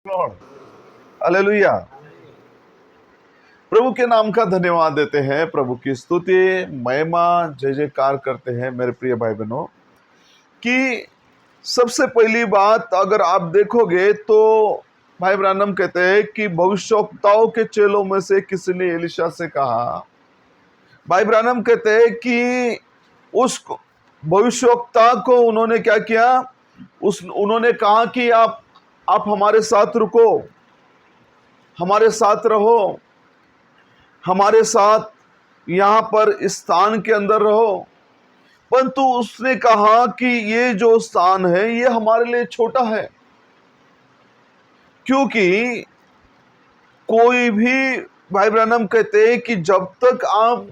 Lord, hallelujah. प्रभु के नाम का धन्यवाद देते हैं, प्रभु की स्तुति महिमा जय जयकार करते हैं मेरे प्रिय भाई बहनों। कि सबसे पहली बात अगर आप देखोगे तो भाई ब्रानम कहते हैं कि भविष्यवक्ताओं के चेलों में से किसी ने एलिशा से कहा, भाई ब्रानम कहते हैं कि उस भविष्यवक्ता को उन्होंने क्या किया, उन्होंने कहा कि आप हमारे साथ रुको, हमारे साथ रहो, हमारे साथ यहां पर इस स्थान के अंदर रहो। परंतु उसने कहा कि ये जो स्थान है ये हमारे लिए छोटा है, क्योंकि कोई भी, भाई ब्रैनम कहते हैं कि जब तक आप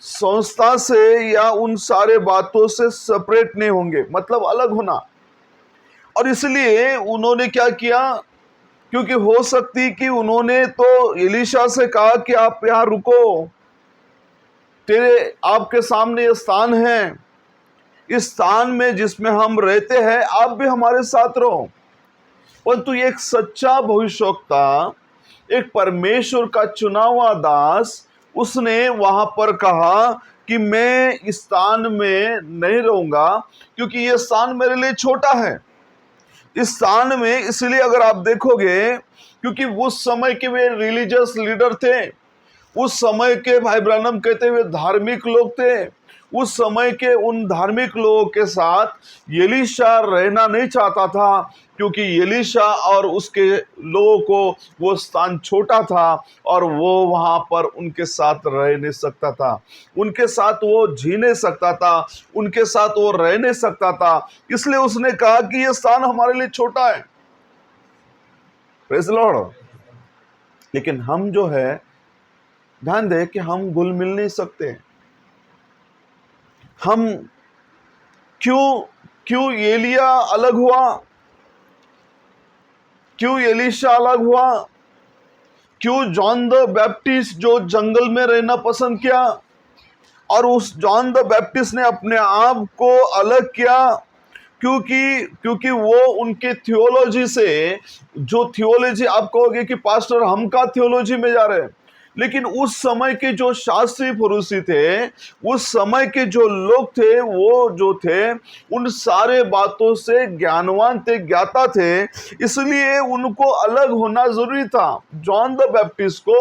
संस्था से या उन सारे बातों से सेपरेट नहीं होंगे, मतलब अलग होना। और इसलिए उन्होंने क्या किया, क्योंकि हो सकती कि उन्होंने तो एलीशा से कहा कि आप यहां रुको, तेरे आपके सामने ये स्थान है, इस स्थान में जिसमें हम रहते हैं आप भी हमारे साथ रहो। परंतु एक सच्चा भविष्यवक्ता, एक परमेश्वर का चुना हुआ दास, उसने वहां पर कहा कि मैं इस स्थान में नहीं रहूंगा, क्योंकि यह स्थान मेरे लिए छोटा है। इस स्थान में इसलिए अगर आप देखोगे, क्योंकि उस समय के वे रिलीजियस लीडर थे, उस समय के भाई ब्रानम कहते हुए धार्मिक लोग थे। उस समय के उन धार्मिक लोगों के साथ एलीशा रहना नहीं चाहता था, क्योंकि एलीशा और उसके लोगों को वो स्थान छोटा था और वो वहां पर उनके साथ रह नहीं सकता था, उनके साथ वो जी नहीं सकता था, उनके साथ वो रह नहीं सकता था। इसलिए उसने कहा कि ये स्थान हमारे लिए छोटा है। Praise the Lord. लेकिन हम जो है, ध्यान दें कि हम घुल मिल नहीं सकते। हम क्यों एलिया अलग हुआ, क्यों एलीशा अलग हुआ, क्यों जॉन द बैप्टिस्ट जो जंगल में रहना पसंद किया, और उस जॉन द बैप्टिस्ट ने अपने आप को अलग किया, क्योंकि वो उनके थियोलॉजी से, जो थियोलॉजी आप कहोगे कि पास्टर हम का थियोलॉजी में जा रहे हैं, लेकिन उस समय के जो शास्त्री पुरुषी थे, उस समय के जो लोग थे, वो जो थे उन सारे बातों से ज्ञानवान थे, ज्ञाता थे, इसलिए उनको अलग होना जरूरी था। जॉन द बैप्टिस्ट को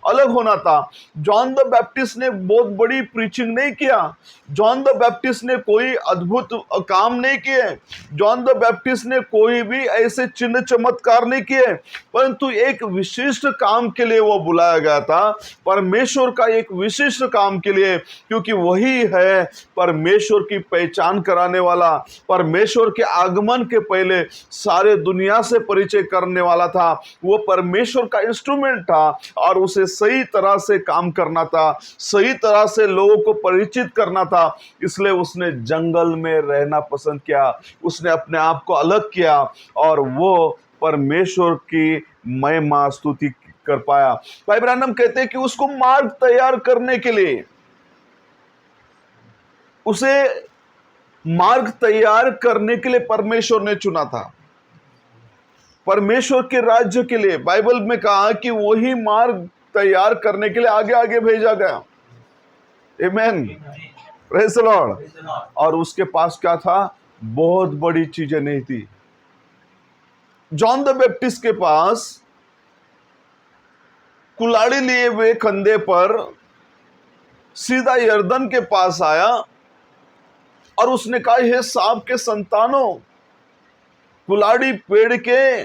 अलग होना था। जॉन द बैप्टिस्ट ने बहुत बड़ी प्रीचिंग नहीं किया, जॉन द बैप्टिस्ट ने कोई अद्भुत काम नहीं किए, जॉन द बैप्टिस्ट ने कोई भी ऐसे चिन्ह चमत्कार नहीं किए, परंतु एक विशिष्ट काम के लिए वो बुलाया गया था, परमेश्वर का एक विशिष्ट काम के लिए, क्योंकि वही है परमेश्वर की पहचान कराने वाला, परमेश्वर के आगमन के पहले सारे दुनिया से परिचय करने वाला था। वो परमेश्वर का इंस्ट्रूमेंट था और उसे सही तरह से काम करना था, सही तरह से लोगों को परिचित करना था। इसलिए उसने जंगल में रहना पसंद किया, उसने अपने आप को अलग किया और वो परमेश्वर की महिमा स्तुति कर पाया। भाई ब्रानम कहते हैं कि उसको मार्ग तैयार करने के लिए, उसे मार्ग तैयार करने के लिए परमेश्वर ने चुना था। परमेश्वर के राज्य के लिए बाइबल में कहा कि वही मार्ग तैयार करने के लिए आगे आगे भेजा गया। आमेन, प्रेज़ द लॉर्ड। और उसके पास क्या था, बहुत बड़ी चीजें नहीं थी। जॉन द बैप्टिस्ट के पास कुल्हाड़ी लिए हुए कंधे पर सीधा यर्दन के पास आया और उसने कहा, हे सांप के संतानों, कुल्हाड़ी पेड़ के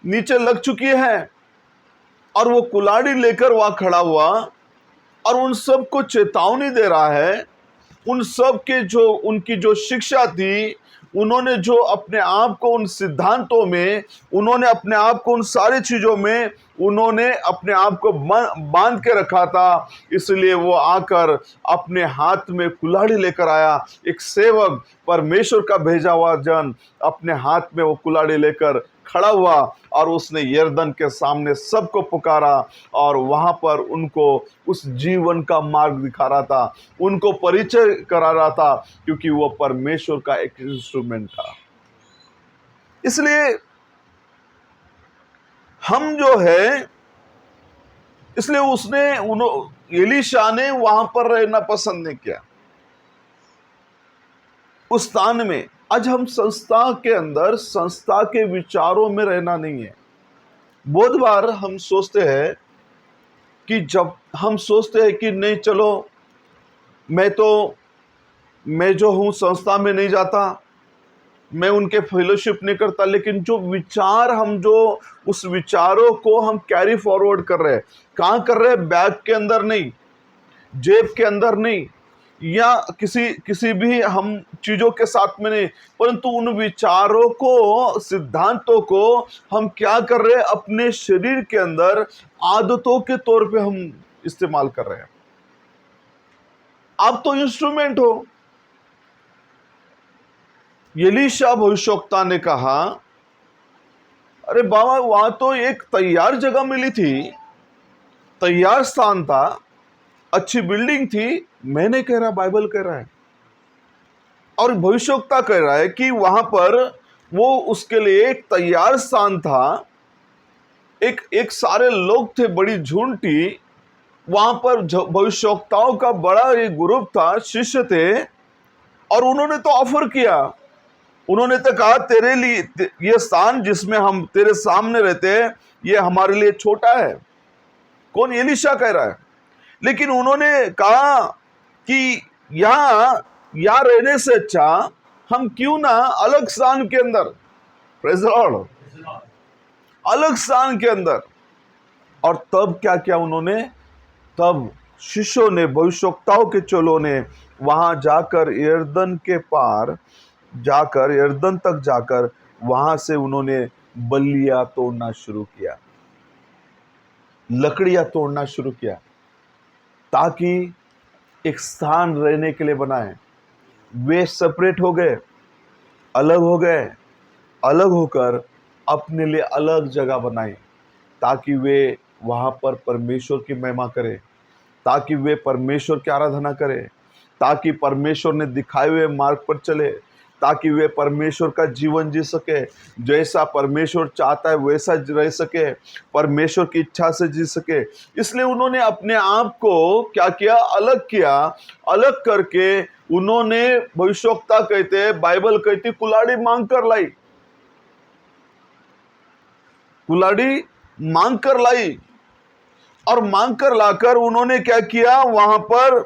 नीचे लग चुकी है। और वो कुल्हाड़ी लेकर वहां खड़ा हुआ और उन सबको चेतावनी दे रहा है। उन सब के जो उनकी जो शिक्षा थी, उन्होंने जो अपने आप को उन सिद्धांतों में, उन्होंने अपने आप को उन सारी चीजों में उन्होंने अपने आप को बांध के रखा था। इसलिए वो आकर अपने हाथ में कुल्हाड़ी लेकर आया। एक सेवक, परमेश्वर का भेजा हुआ जन, अपने हाथ में वो कुल्हाड़ी लेकर खड़ा हुआ और उसने यर्दन के सामने सबको पुकारा और वहां पर उनको उस जीवन का मार्ग दिखा रहा था, उनको परिचय करा रहा था, क्योंकि वो परमेश्वर का एक इंस्ट्रूमेंट था। इसलिए हम जो है, इसलिए एलीशा ने वहां पर रहना पसंद नहीं किया उस स्थान में। आज हम संस्था के अंदर, संस्था के विचारों में रहना नहीं है। बहुत बार हम सोचते हैं कि जब हम सोचते हैं कि नहीं चलो, मैं जो हूं संस्था में नहीं जाता, मैं उनके फेलोशिप नहीं करता, लेकिन जो विचार हम जो उस विचारों को हम कैरी फॉरवर्ड कर रहे हैं, कहाँ कर रहे हैं? बैग के अंदर नहीं, जेब के अंदर नहीं, या किसी भी हम चीजों के साथ में नहीं, परंतु उन विचारों को, सिद्धांतों को हम क्या कर रहे हैं? अपने शरीर के अंदर आदतों के तौर पे हम इस्तेमाल कर रहे हैं। आप तो इंस्ट्रूमेंट हो। एलीशा भविष्यवक्ता ने कहा, अरे बाबा, वहां तो एक तैयार जगह मिली थी, तैयार स्थान था, अच्छी बिल्डिंग थी। मैं नहीं कह रहा, बाइबल कह रहा है, और भविष्यवक्ता कह रहा है कि वहां पर वो उसके लिए एक तैयार स्थान था। एक सारे लोग थे, बड़ी झुंड वहां पर, भविष्यवक्ताओं का बड़ा एक ग्रुप था, शिष्य थे, और उन्होंने तो ऑफर किया। उन्होंने तो कहा, तेरे लिए ये स्थान जिसमें हम तेरे सामने रहते हैं, ये हमारे लिए छोटा है। कौन? एलीशा कह रहा है। लेकिन उन्होंने कहा कि यहाँ रहने से अच्छा हम क्यों ना अलग स्थान के अंदर, प्रेज़ द लॉर्ड, अलग स्थान के अंदर। और तब क्या किया उन्होंने? तब शिष्यों ने, भविष्यवक्ताओं के चेलों ने वहां जाकर, यरदन के पार जाकर, यरदन तक जाकर, वहां से उन्होंने बल्लियां तोड़ना शुरू किया, लकड़ियां तोड़ना शुरू किया, ताकि एक स्थान रहने के लिए बनाए। वे सेपरेट हो गए, अलग हो गए, अलग होकर अपने लिए अलग जगह बनाई, ताकि वे वहां पर परमेश्वर की महिमा करें, ताकि वे परमेश्वर की आराधना करें, ताकि परमेश्वर ने दिखाए हुए मार्ग पर चले, ताकि वे परमेश्वर का जीवन जी सके, जैसा परमेश्वर चाहता है वैसा रह सके, परमेश्वर की इच्छा से जी सके। इसलिए उन्होंने अपने आप को क्या किया? अलग किया। अलग करके उन्होंने, भविष्यवक्ता कहते हैं, बाइबल कहती, कुल्हाड़ी मांग कर लाई, कुल्हाड़ी मांग कर लाई। और मांग कर लाकर उन्होंने क्या किया? वहां पर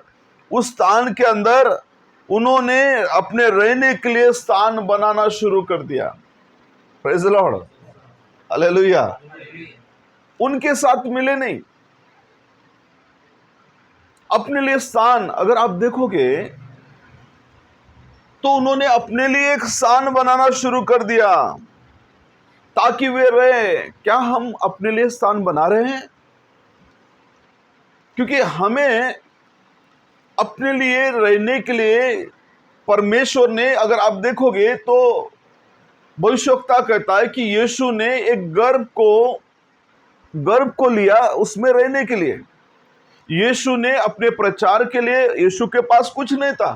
उस स्थान के अंदर उन्होंने अपने रहने के लिए स्थान बनाना शुरू कर दिया। Praise the Lord, hallelujah. उनके साथ मिले नहीं, अपने लिए स्थान। अगर आप देखोगे तो उन्होंने अपने लिए एक स्थान बनाना शुरू कर दिया, ताकि वे रहे। क्या हम अपने लिए स्थान बना रहे हैं? क्योंकि हमें अपने लिए रहने के लिए परमेश्वर ने, अगर आप देखोगे तो भविष्यवक्ता कहता है कि यीशु ने एक गर्भ को लिया उसमें रहने के लिए। यीशु ने अपने प्रचार के लिए, यीशु के पास कुछ नहीं था,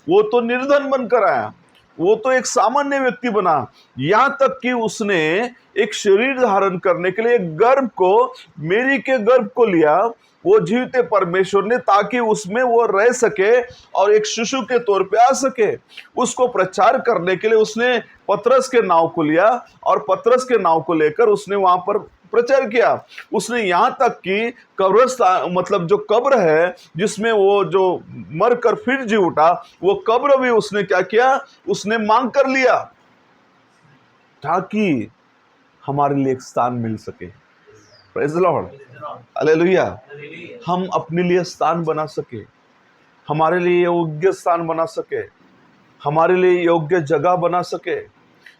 वो तो निर्धन बनकर आया, वो तो एक सामान्य व्यक्ति बना। यहां तक कि उसने एक शरीर धारण करने के लिए एक गर्भ को, मेरी के गर्भ को लिया, वो जीवते परमेश्वर ने, ताकि उसमें वो रह सके और एक शिशु के तौर पे आ सके। उसको प्रचार करने के लिए उसने पतरस के नाव को लिया, और पतरस के नाव को लेकर उसने वहां पर प्रचार किया। उसने यहां तक कि कब्रस्तान, मतलब जो कब्र है जिसमें वो जो मरकर फिर जी उठा, वो कब्र भी उसने क्या किया? उसने मांग कर लिया, ताकि हमारे लिए एक स्थान मिल सके। Praise the Lord, hallelujah. हम अपने लिए स्थान बना सके, हमारे लिए योग्य स्थान बना सके, हमारे लिए योग्य जगह बना सके,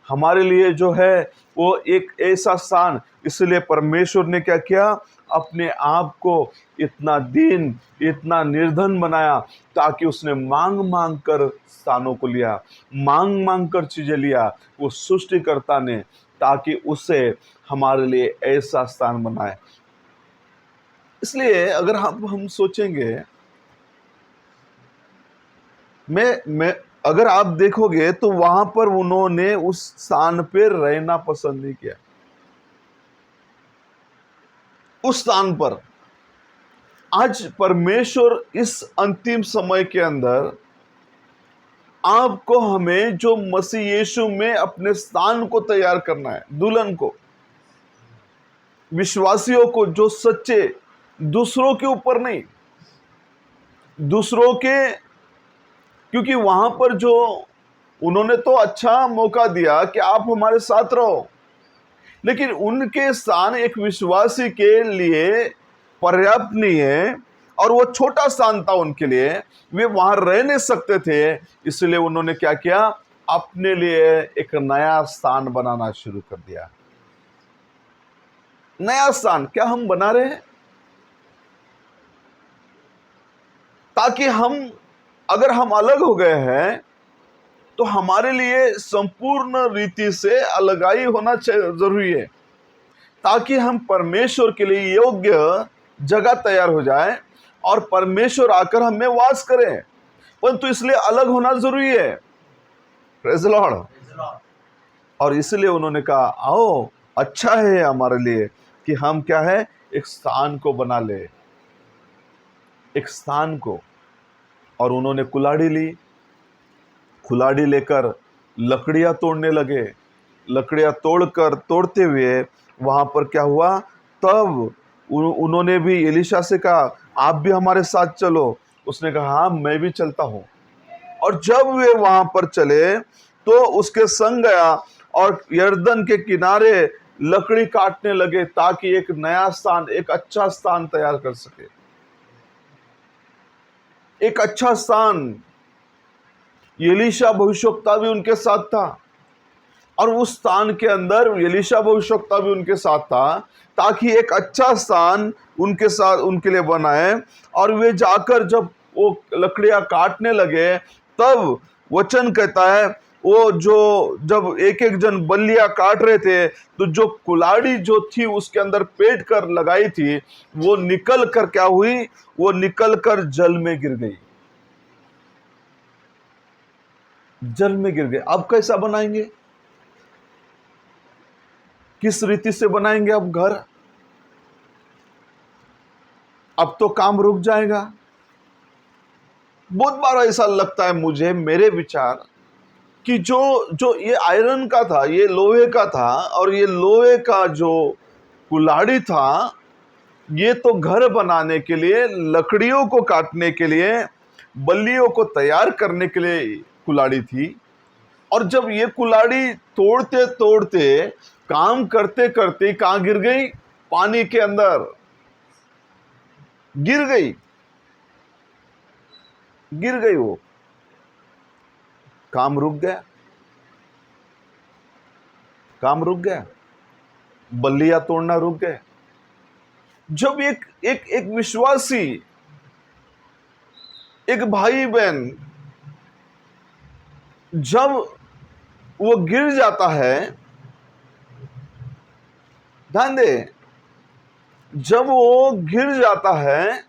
हमारे लिए जो है वो एक ऐसा स्थान। इसलिए परमेश्वर ने क्या किया? अपने आप को इतना दीन, इतना निर्धन बनाया, ताकि उसने मांग मांग कर स्थानों को लिया, मांग मांग कर चीजें लिया, वो सृष्टिकर्ता ने, ताकि उसे हमारे लिए ऐसा स्थान बनाए। इसलिए अगर हम सोचेंगे, मैं अगर आप देखोगे तो वहां पर उन्होंने उस स्थान पे रहना पसंद नहीं किया। उस स्थान पर आज परमेश्वर इस अंतिम समय के अंदर आपको हमें जो मसीह यीशु में अपने स्थान को तैयार करना है, दुल्हन को, विश्वासियों को जो सच्चे, दूसरों के ऊपर नहीं, दूसरों के, क्योंकि वहां पर जो उन्होंने तो अच्छा मौका दिया कि आप हमारे साथ रहो, लेकिन उनके स्थान एक विश्वासी के लिए पर्याप्त नहीं है और वो छोटा स्थान था उनके लिए, वे वहां रह नहीं सकते थे। इसलिए उन्होंने क्या किया, अपने लिए एक नया स्थान बनाना शुरू कर दिया। नया स्थान क्या हम बना रहे हैं? ताकि हम, अगर हम अलग हो गए हैं तो हमारे लिए संपूर्ण रीति से अलगाई होना जरूरी है, ताकि हम परमेश्वर के लिए योग्य जगह तैयार हो जाए और परमेश्वर आकर हमें वास करें। परंतु इसलिए अलग होना जरूरी है। Praise the Lord. और इसलिए उन्होंने कहा आओ, अच्छा है हमारे लिए कि हम क्या है, एक स्थान को बना ले, एक स्थान को। और उन्होंने कुल्हाड़ी ली, कुल्हाड़ी लेकर लकड़ियां तोड़ने लगे। लकड़ियां तोड़ते हुए वहां पर क्या हुआ, तब उन्होंने भी एलीशा से कहा आप भी हमारे साथ चलो। उसने कहा हाँ मैं भी चलता हूं। और जब वे वहां पर चले तो उसके संग गया और यरदन के किनारे लकड़ी काटने लगे ताकि एक नया स्थान, एक अच्छा स्थान तैयार कर सके, एक अच्छा स्थान। एलीशा भविष्यवक्ता भी उनके साथ था और उस स्थान के अंदर एलीशा भविष्यवक्ता भी उनके साथ था, ताकि एक अच्छा स्थान उनके साथ, उनके लिए बनाए। और वे जाकर जब वो लकड़ियां काटने लगे, तब वचन कहता है वो जो, जब एक एक जन बल्लियां काट रहे थे, तो जो कुल्हाड़ी जो थी उसके अंदर पेट कर लगाई थी, वो निकल कर क्या हुई, वो निकल कर जल में गिर गई, जल में गिर गए। अब कैसा बनाएंगे, किस रीति से बनाएंगे अब घर? अब तो काम रुक जाएगा। बहुत बार ऐसा लगता है मुझे, मेरे विचार, कि जो ये आयरन का था, ये लोहे का था, और ये लोहे का जो कुल्हाड़ी था, ये तो घर बनाने के लिए, लकड़ियों को काटने के लिए, बल्लियों को तैयार करने के लिए कुल्हाड़ी थी। और जब ये कुल्हाड़ी तोड़ते तोड़ते, काम करते करते कहां गिर गई, पानी के अंदर गिर गई, गिर गई। वो काम रुक गया, काम रुक गया, बल्लियां तोड़ना रुक गए। जब एक एक एक विश्वासी, एक भाई बहन, जब वो गिर जाता है, ध्यान दे, जब वो गिर जाता है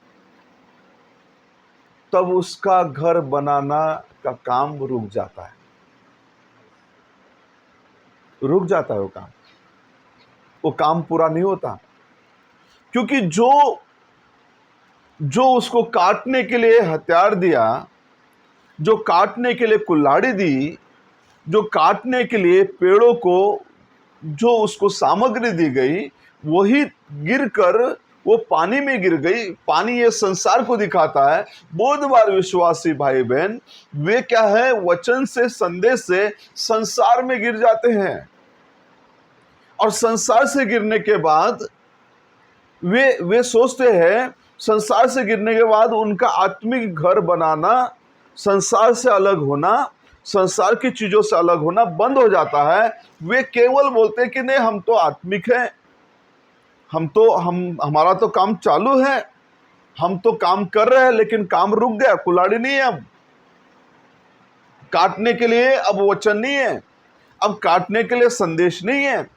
तब उसका घर बनाना का काम रुक जाता है, रुक जाता है। वो काम पूरा नहीं होता, क्योंकि जो उसको काटने के लिए हथियार दिया, जो काटने के लिए कुल्हाड़ी दी, जो काटने के लिए पेड़ों को जो उसको सामग्री दी गई, वही गिरकर वो पानी में गिर गई। पानी ये संसार को दिखाता है। बहुत बार विश्वासी भाई बहन, वे क्या है, वचन से, संदेश से संसार में गिर जाते हैं, और संसार से गिरने के बाद वे सोचते हैं, संसार से गिरने के बाद उनका आत्मिक घर बनाना, संसार से अलग होना, संसार की चीजों से अलग होना बंद हो जाता है। वे केवल बोलते हैं कि नहीं, हम तो आत्मिक हैं, हमारा तो काम चालू है, हम तो काम कर रहे हैं, लेकिन काम रुक गया, कुल्हाड़ी नहीं है, अब काटने के लिए अब वचन नहीं है, अब काटने के लिए संदेश नहीं है।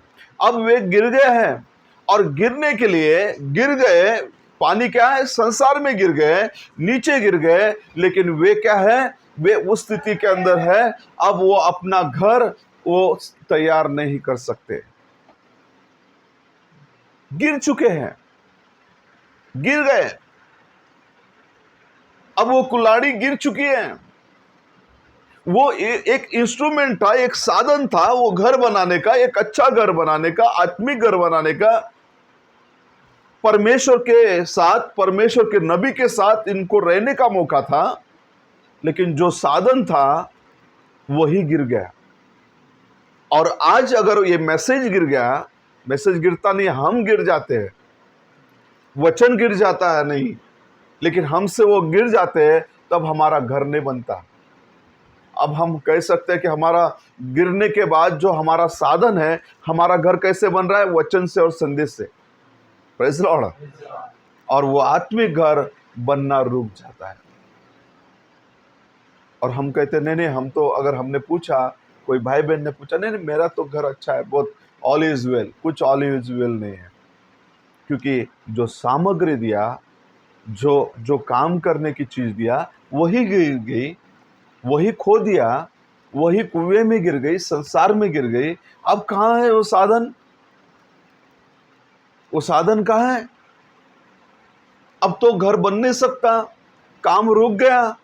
अब वे गिर गए हैं, और गिरने के लिए गिर गए, पानी क्या है, संसार में गिर गए, नीचे गिर गए, लेकिन वे क्या है, वे उस स्थिति के अंदर है, अब वो अपना घर वो तैयार नहीं कर सकते, गिर चुके हैं। गिर गए। अब वो कुल्हाड़ी गिर चुकी है। वो एक इंस्ट्रूमेंट था, एक साधन था, वो घर बनाने का, एक अच्छा घर बनाने का, आत्मिक घर बनाने का, परमेश्वर के साथ, परमेश्वर के नबी के साथ इनको रहने का मौका था। लेकिन जो साधन था वही गिर गया। और आज अगर ये मैसेज गिर गया, मैसेज गिरता नहीं, हम गिर जाते हैं, वचन गिर जाता है नहीं, लेकिन हमसे वो गिर जाते हैं, तब हमारा घर नहीं बनता। अब हम कह सकते हैं कि हमारा गिरने के बाद जो हमारा साधन है, हमारा घर कैसे बन रहा है? वचन से और संदेश से। Praise Lord. और वो आत्मिक घर बनना रुक जाता है। और हम कहते नहीं नहीं, हम तो, अगर हमने पूछा, कोई भाई बहन ने पूछा, नहीं नहीं मेरा तो घर अच्छा है, बहुत ऑल इज वेल, कुछ ऑल इज वेल नहीं है। क्योंकि जो सामग्री दिया, जो जो काम करने की चीज दिया, वही गिर गई, वही खो दिया, वही कुएं में गिर गई, संसार में गिर गई। अब कहाँ है वो साधन? वो साधन कहाँ है? अब तो घर बन नहीं सकता, काम रुक गया।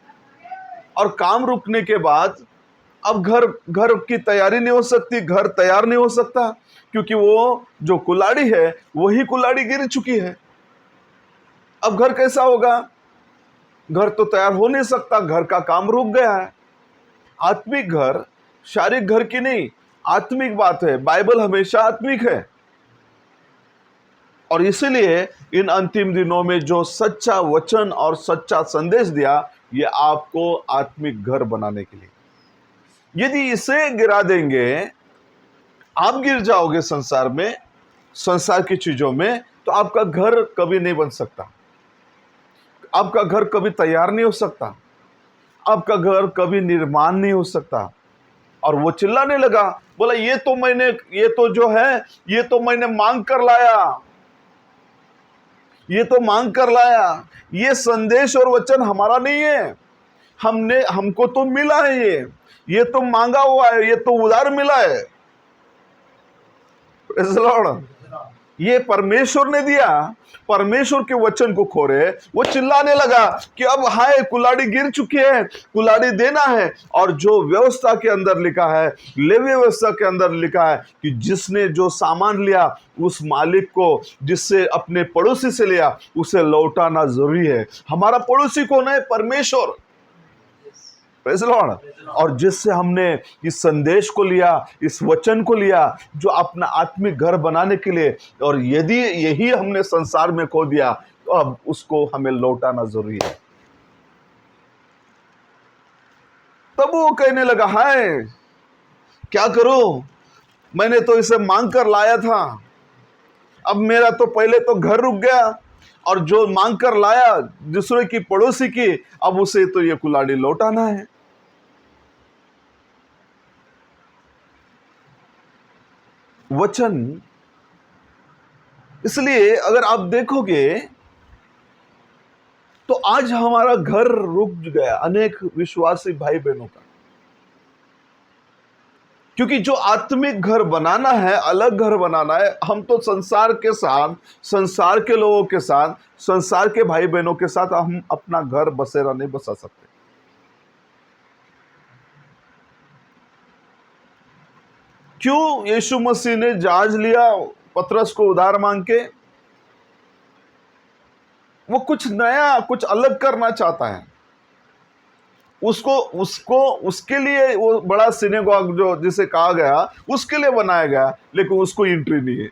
और काम रुकने के बाद अब घर घर की तैयारी नहीं हो सकती, घर तैयार नहीं हो सकता, क्योंकि वो जो कुल्हाड़ी है वही कुल्हाड़ी गिर चुकी है। अब घर कैसा होगा? घर तो तैयार हो नहीं सकता, घर का काम रुक गया है। आत्मिक घर शारीरिक घर की नहीं, आत्मिक बात है। बाइबल हमेशा आत्मिक है। और इसीलिए इन अंतिम दिनों में जो सच्चा वचन और सच्चा संदेश दिया, ये आपको आत्मिक घर बनाने के लिए। यदि इसे गिरा देंगे, आप गिर जाओगे संसार में, संसार की चीजों में, तो आपका घर कभी नहीं बन सकता, आपका घर कभी तैयार नहीं हो सकता, आपका घर कभी निर्माण नहीं हो सकता। और वो चिल्लाने लगा, बोला ये तो जो है, ये तो मैंने मांग कर लाया, ये तो मांग कर लाया, ये संदेश और वचन हमारा नहीं है, हमको तो मिला है, ये तो मांगा हुआ है, ये तो उधार मिला है। Praise the Lord। ये परमेश्वर ने दिया, परमेश्वर के वचन को खोरे। वो चिल्लाने लगा कि अब हाय, कुल्हाड़ी गिर चुकी है, कुल्हाड़ी देना है। और जो व्यवस्था के अंदर लिखा है, लेवी व्यवस्था के अंदर लिखा है कि जिसने जो सामान लिया, उस मालिक को, जिससे अपने पड़ोसी से लिया, उसे लौटाना जरूरी है। हमारा पड़ोसी कौन है? परमेश्वर। Praise Lord. और जिससे हमने इस संदेश को लिया, इस वचन को लिया, जो अपना आत्मिक घर बनाने के लिए, और यदि यही हमने संसार में खो दिया, तो अब उसको हमें लौटाना जरूरी है। तब वो कहने लगा, हाय क्या करूं, मैंने तो इसे मांग कर लाया था, अब मेरा तो पहले तो घर रुक गया, और जो मांग कर लाया दूसरे की, पड़ोसी की, अब उसे तो ये कुल्हाड़ी लौटाना है। वचन, इसलिए अगर आप देखोगे तो आज हमारा घर रुक गया, अनेक विश्वासी भाई बहनों का, क्योंकि जो आत्मिक घर बनाना है, अलग घर बनाना है, हम तो संसार के साथ, संसार के लोगों के साथ, संसार के भाई बहनों के साथ हम अपना घर बसेरा नहीं बसा सकते। क्यों यीशु मसीह ने जहाज लिया पतरस को उधार मांग के? वो कुछ नया, कुछ अलग करना चाहता है। उसके लिए वो बड़ा सिनेगॉग जो जिसे कहा गया, उसके लिए बनाया गया, लेकिन उसको एंट्री नहीं है।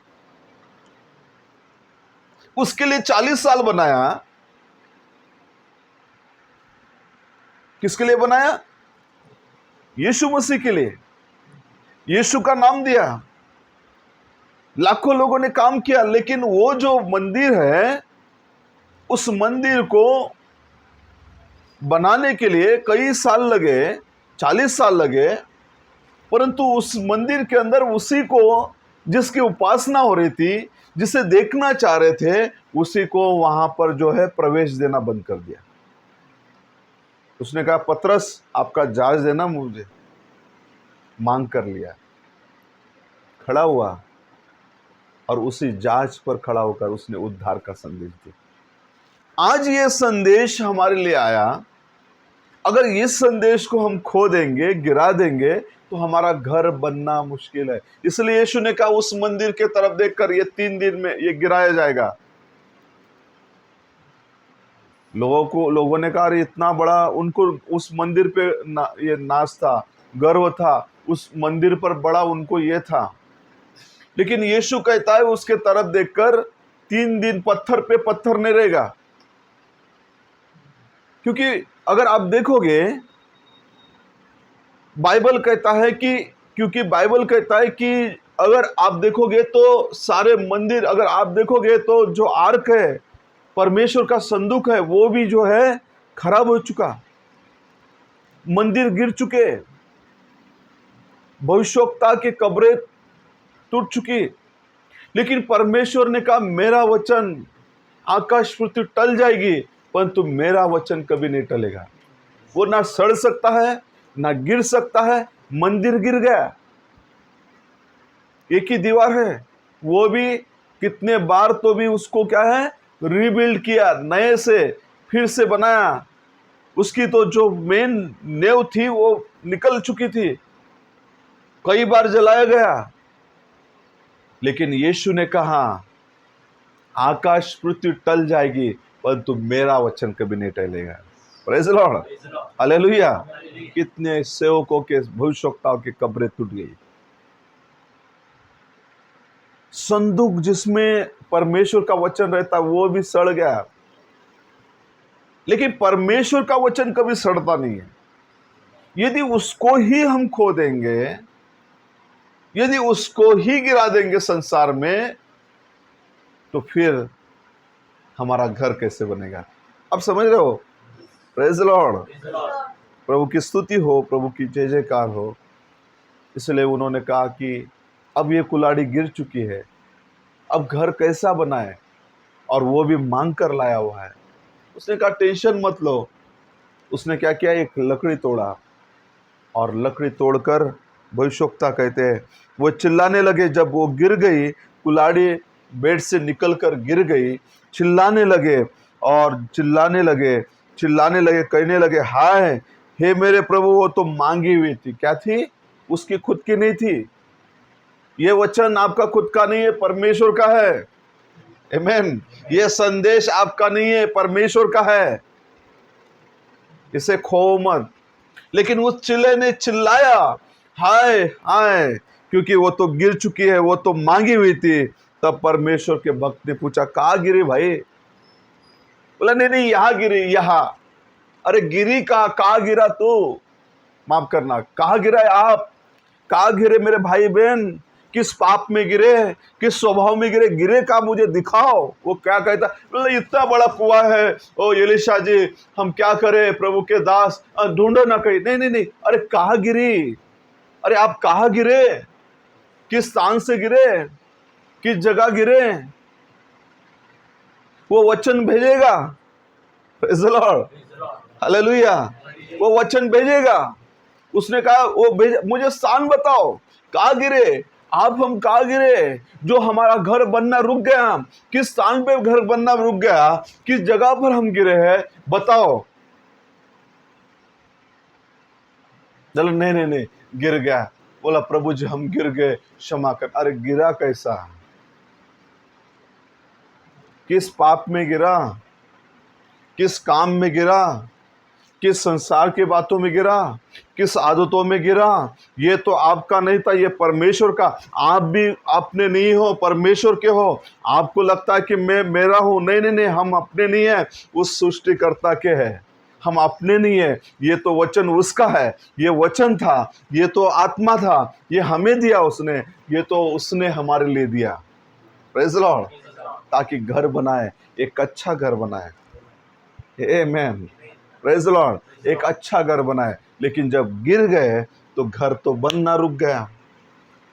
उसके लिए 40 साल बनाया। किसके लिए बनाया? यीशु मसीह के लिए। यीशु का नाम दिया, लाखों लोगों ने काम किया, लेकिन वो जो मंदिर है, उस मंदिर को बनाने के लिए कई साल लगे, 40 साल लगे। परंतु उस मंदिर के अंदर उसी को, जिसकी उपासना हो रही थी, जिसे देखना चाह रहे थे, उसी को वहां पर जो है प्रवेश देना बंद कर दिया। उसने कहा, पतरस आपका जहाज देना, मुझे मांग कर लिया। खड़ा हुआ और उसी जहाज पर खड़ा होकर उसने उद्धार का संदेश दिया। आज ये संदेश हमारे लिए आया, अगर इस संदेश को हम खो देंगे, गिरा देंगे, तो हमारा घर बनना मुश्किल है। इसलिए यीशु ने कहा उस मंदिर के तरफ देखकर ये 3 दिन में ये गिराया जाएगा। लोगों ने कहा अरे इतना बड़ा, उनको उस मंदिर पे ये नाज था, गर्व था, उस मंदिर पर बड़ा उनको ये था। लेकिन यीशु कहता है उसके तरफ देखकर 3 दिन पत्थर पे पत्थर नहीं रहेगा। क्योंकि अगर आप देखोगे, बाइबल कहता है कि अगर आप देखोगे तो सारे मंदिर, अगर आप देखोगे तो जो आर्क है, परमेश्वर का संदूक है, वो भी जो है खराब हो चुका, मंदिर गिर चुके, भविष्यवक्ता की कब्रें टूट चुकी। लेकिन परमेश्वर ने कहा मेरा वचन, आकाश पृथ्वी टल जाएगी परंतु मेरा वचन कभी नहीं टलेगा। वो ना सड़ सकता है, ना गिर सकता है। मंदिर गिर गया, एक ही दीवार है, वो भी कितने बार तो भी उसको क्या है रीबिल्ड किया, नए से फिर से बनाया। उसकी तो जो मेन नेव थी वो निकल चुकी थी, कई बार जलाया गया। लेकिन यीशु ने कहा आकाश पृथ्वी टल जाएगी परंतु मेरा वचन कभी नहीं टलेगा। Praise the Lord, hallelujah. कितने सेवकों के, भविष्यवक्ताओं की कब्रें टूट गई। संदूक जिसमें परमेश्वर का वचन रहता वो भी सड़ गया। लेकिन परमेश्वर का वचन कभी सड़ता नहीं है। यदि उसको ही हम खो देंगे, यदि उसको ही गिरा देंगे संसार में, तो फिर हमारा घर कैसे बनेगा? अब समझ रहे हो? प्रेज़ द लॉर्ड, प्रभु की स्तुति हो, प्रभु की जय जयकार हो। इसलिए उन्होंने कहा कि अब ये कुल्हाड़ी गिर चुकी है, अब घर कैसा बनाए, और वो भी मांग कर लाया हुआ है। उसने कहा टेंशन मत लो। उसने क्या किया, एक लकड़ी तोड़ा, और लकड़ी तोड़कर, भविष्यवक्ता कहते हैं, वो चिल्लाने लगे। जब वो गिर गई, कुल्हाड़ी बेड से निकलकर गिर गई, चिल्लाने लगे और चिल्लाने लगे, कहने लगे हाय हे मेरे प्रभु, वो तो मांगी हुई थी। क्या थी? उसकी खुद की नहीं थी। ये वचन आपका खुद का नहीं है, परमेश्वर का है। आमीन। ये संदेश आपका नहीं है, परमेश्वर का है। इसे खो मत। लेकिन उस चिल्ले ने चिल्लाया हाय हाय, क्योंकि वो तो गिर चुकी है, वो तो मांगी हुई थी। तब परमेश्वर के भक्त ने पूछा कहाँ गिरी भाई? बोला नहीं यहां गिरी, यहां। अरे गिरी कहाँ गिरा तू? माफ करना, कहाँ गिरा है आप? कहाँ गिरे मेरे भाई बहन? किस पाप में गिरे, किस स्वभाव में गिरे का मुझे दिखाओ। वो क्या कहता, बोले इतना बड़ा कुआं है, ओ एलीशा जी हम क्या करें, प्रभु के दास ढूंढो ना कहीं। नहीं, अरे कहाँ गिरी? अरे आप कहाँ गिरे? किस स्थान से गिरे, किस जगह गिरे? वो वचन भेजेगा। Praise the Lord, hallelujah. वो वचन भेजेगा। उसने कहा वो मुझे स्थान बताओ, कहाँ गिरे आप, हम कहाँ गिरे जो हमारा घर बनना रुक गया? किस स्थान पे घर बनना रुक गया? किस जगह पर हम गिरे हैं, बताओ। चलो नहीं गिर गया। बोला प्रभु जी हम गिर गए, क्षमा कर। अरे गिरा कैसा? किस पाप में गिरा? किस काम में गिरा? किस संसार की बातों में गिरा? किस आदतों में गिरा? ये तो आपका नहीं था, ये परमेश्वर का। आप भी अपने नहीं हो, परमेश्वर के हो। आपको लगता है कि मैं मेरा हूं। नहीं, हम अपने नहीं है, उस सृष्टिकर्ता के हैं। हम अपने नहीं है। ये तो वचन उसका है, ये वचन था, ये तो आत्मा था, ये हमें दिया उसने, ये तो उसने हमारे लिए दिया। प्रेज़ द लॉर्ड, ताकि घर बनाए, एक अच्छा घर बनाए। आमीन, प्रेज़ द लॉर्ड, एक अच्छा घर बनाए। लेकिन जब गिर गए तो घर तो बनना रुक गया।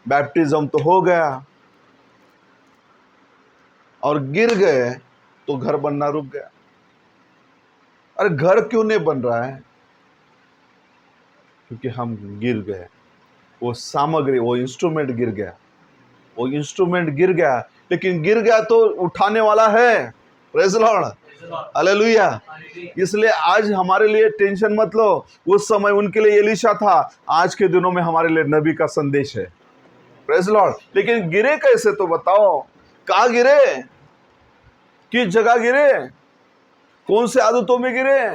बैप्टिज्म तो हो गया और गिर गए तो घर बनना रुक गया। अरे घर क्यों नहीं बन रहा है? क्योंकि हम गिर गए। वो सामग्री, वो इंस्ट्रूमेंट गिर गया। वो इंस्ट्रूमेंट गिर गया, लेकिन गिर गया तो उठाने वाला है। Praise the Lord, hallelujah. इसलिए आज हमारे लिए टेंशन मत लो। उस समय उनके लिए एलीशा था, आज के दिनों में हमारे लिए नबी का संदेश है। Praise Lord. लेकिन गिरे कैसे तो बताओ, कहाँ गिरे, किस जगह गिरे, कौन से आदतों में गिरे,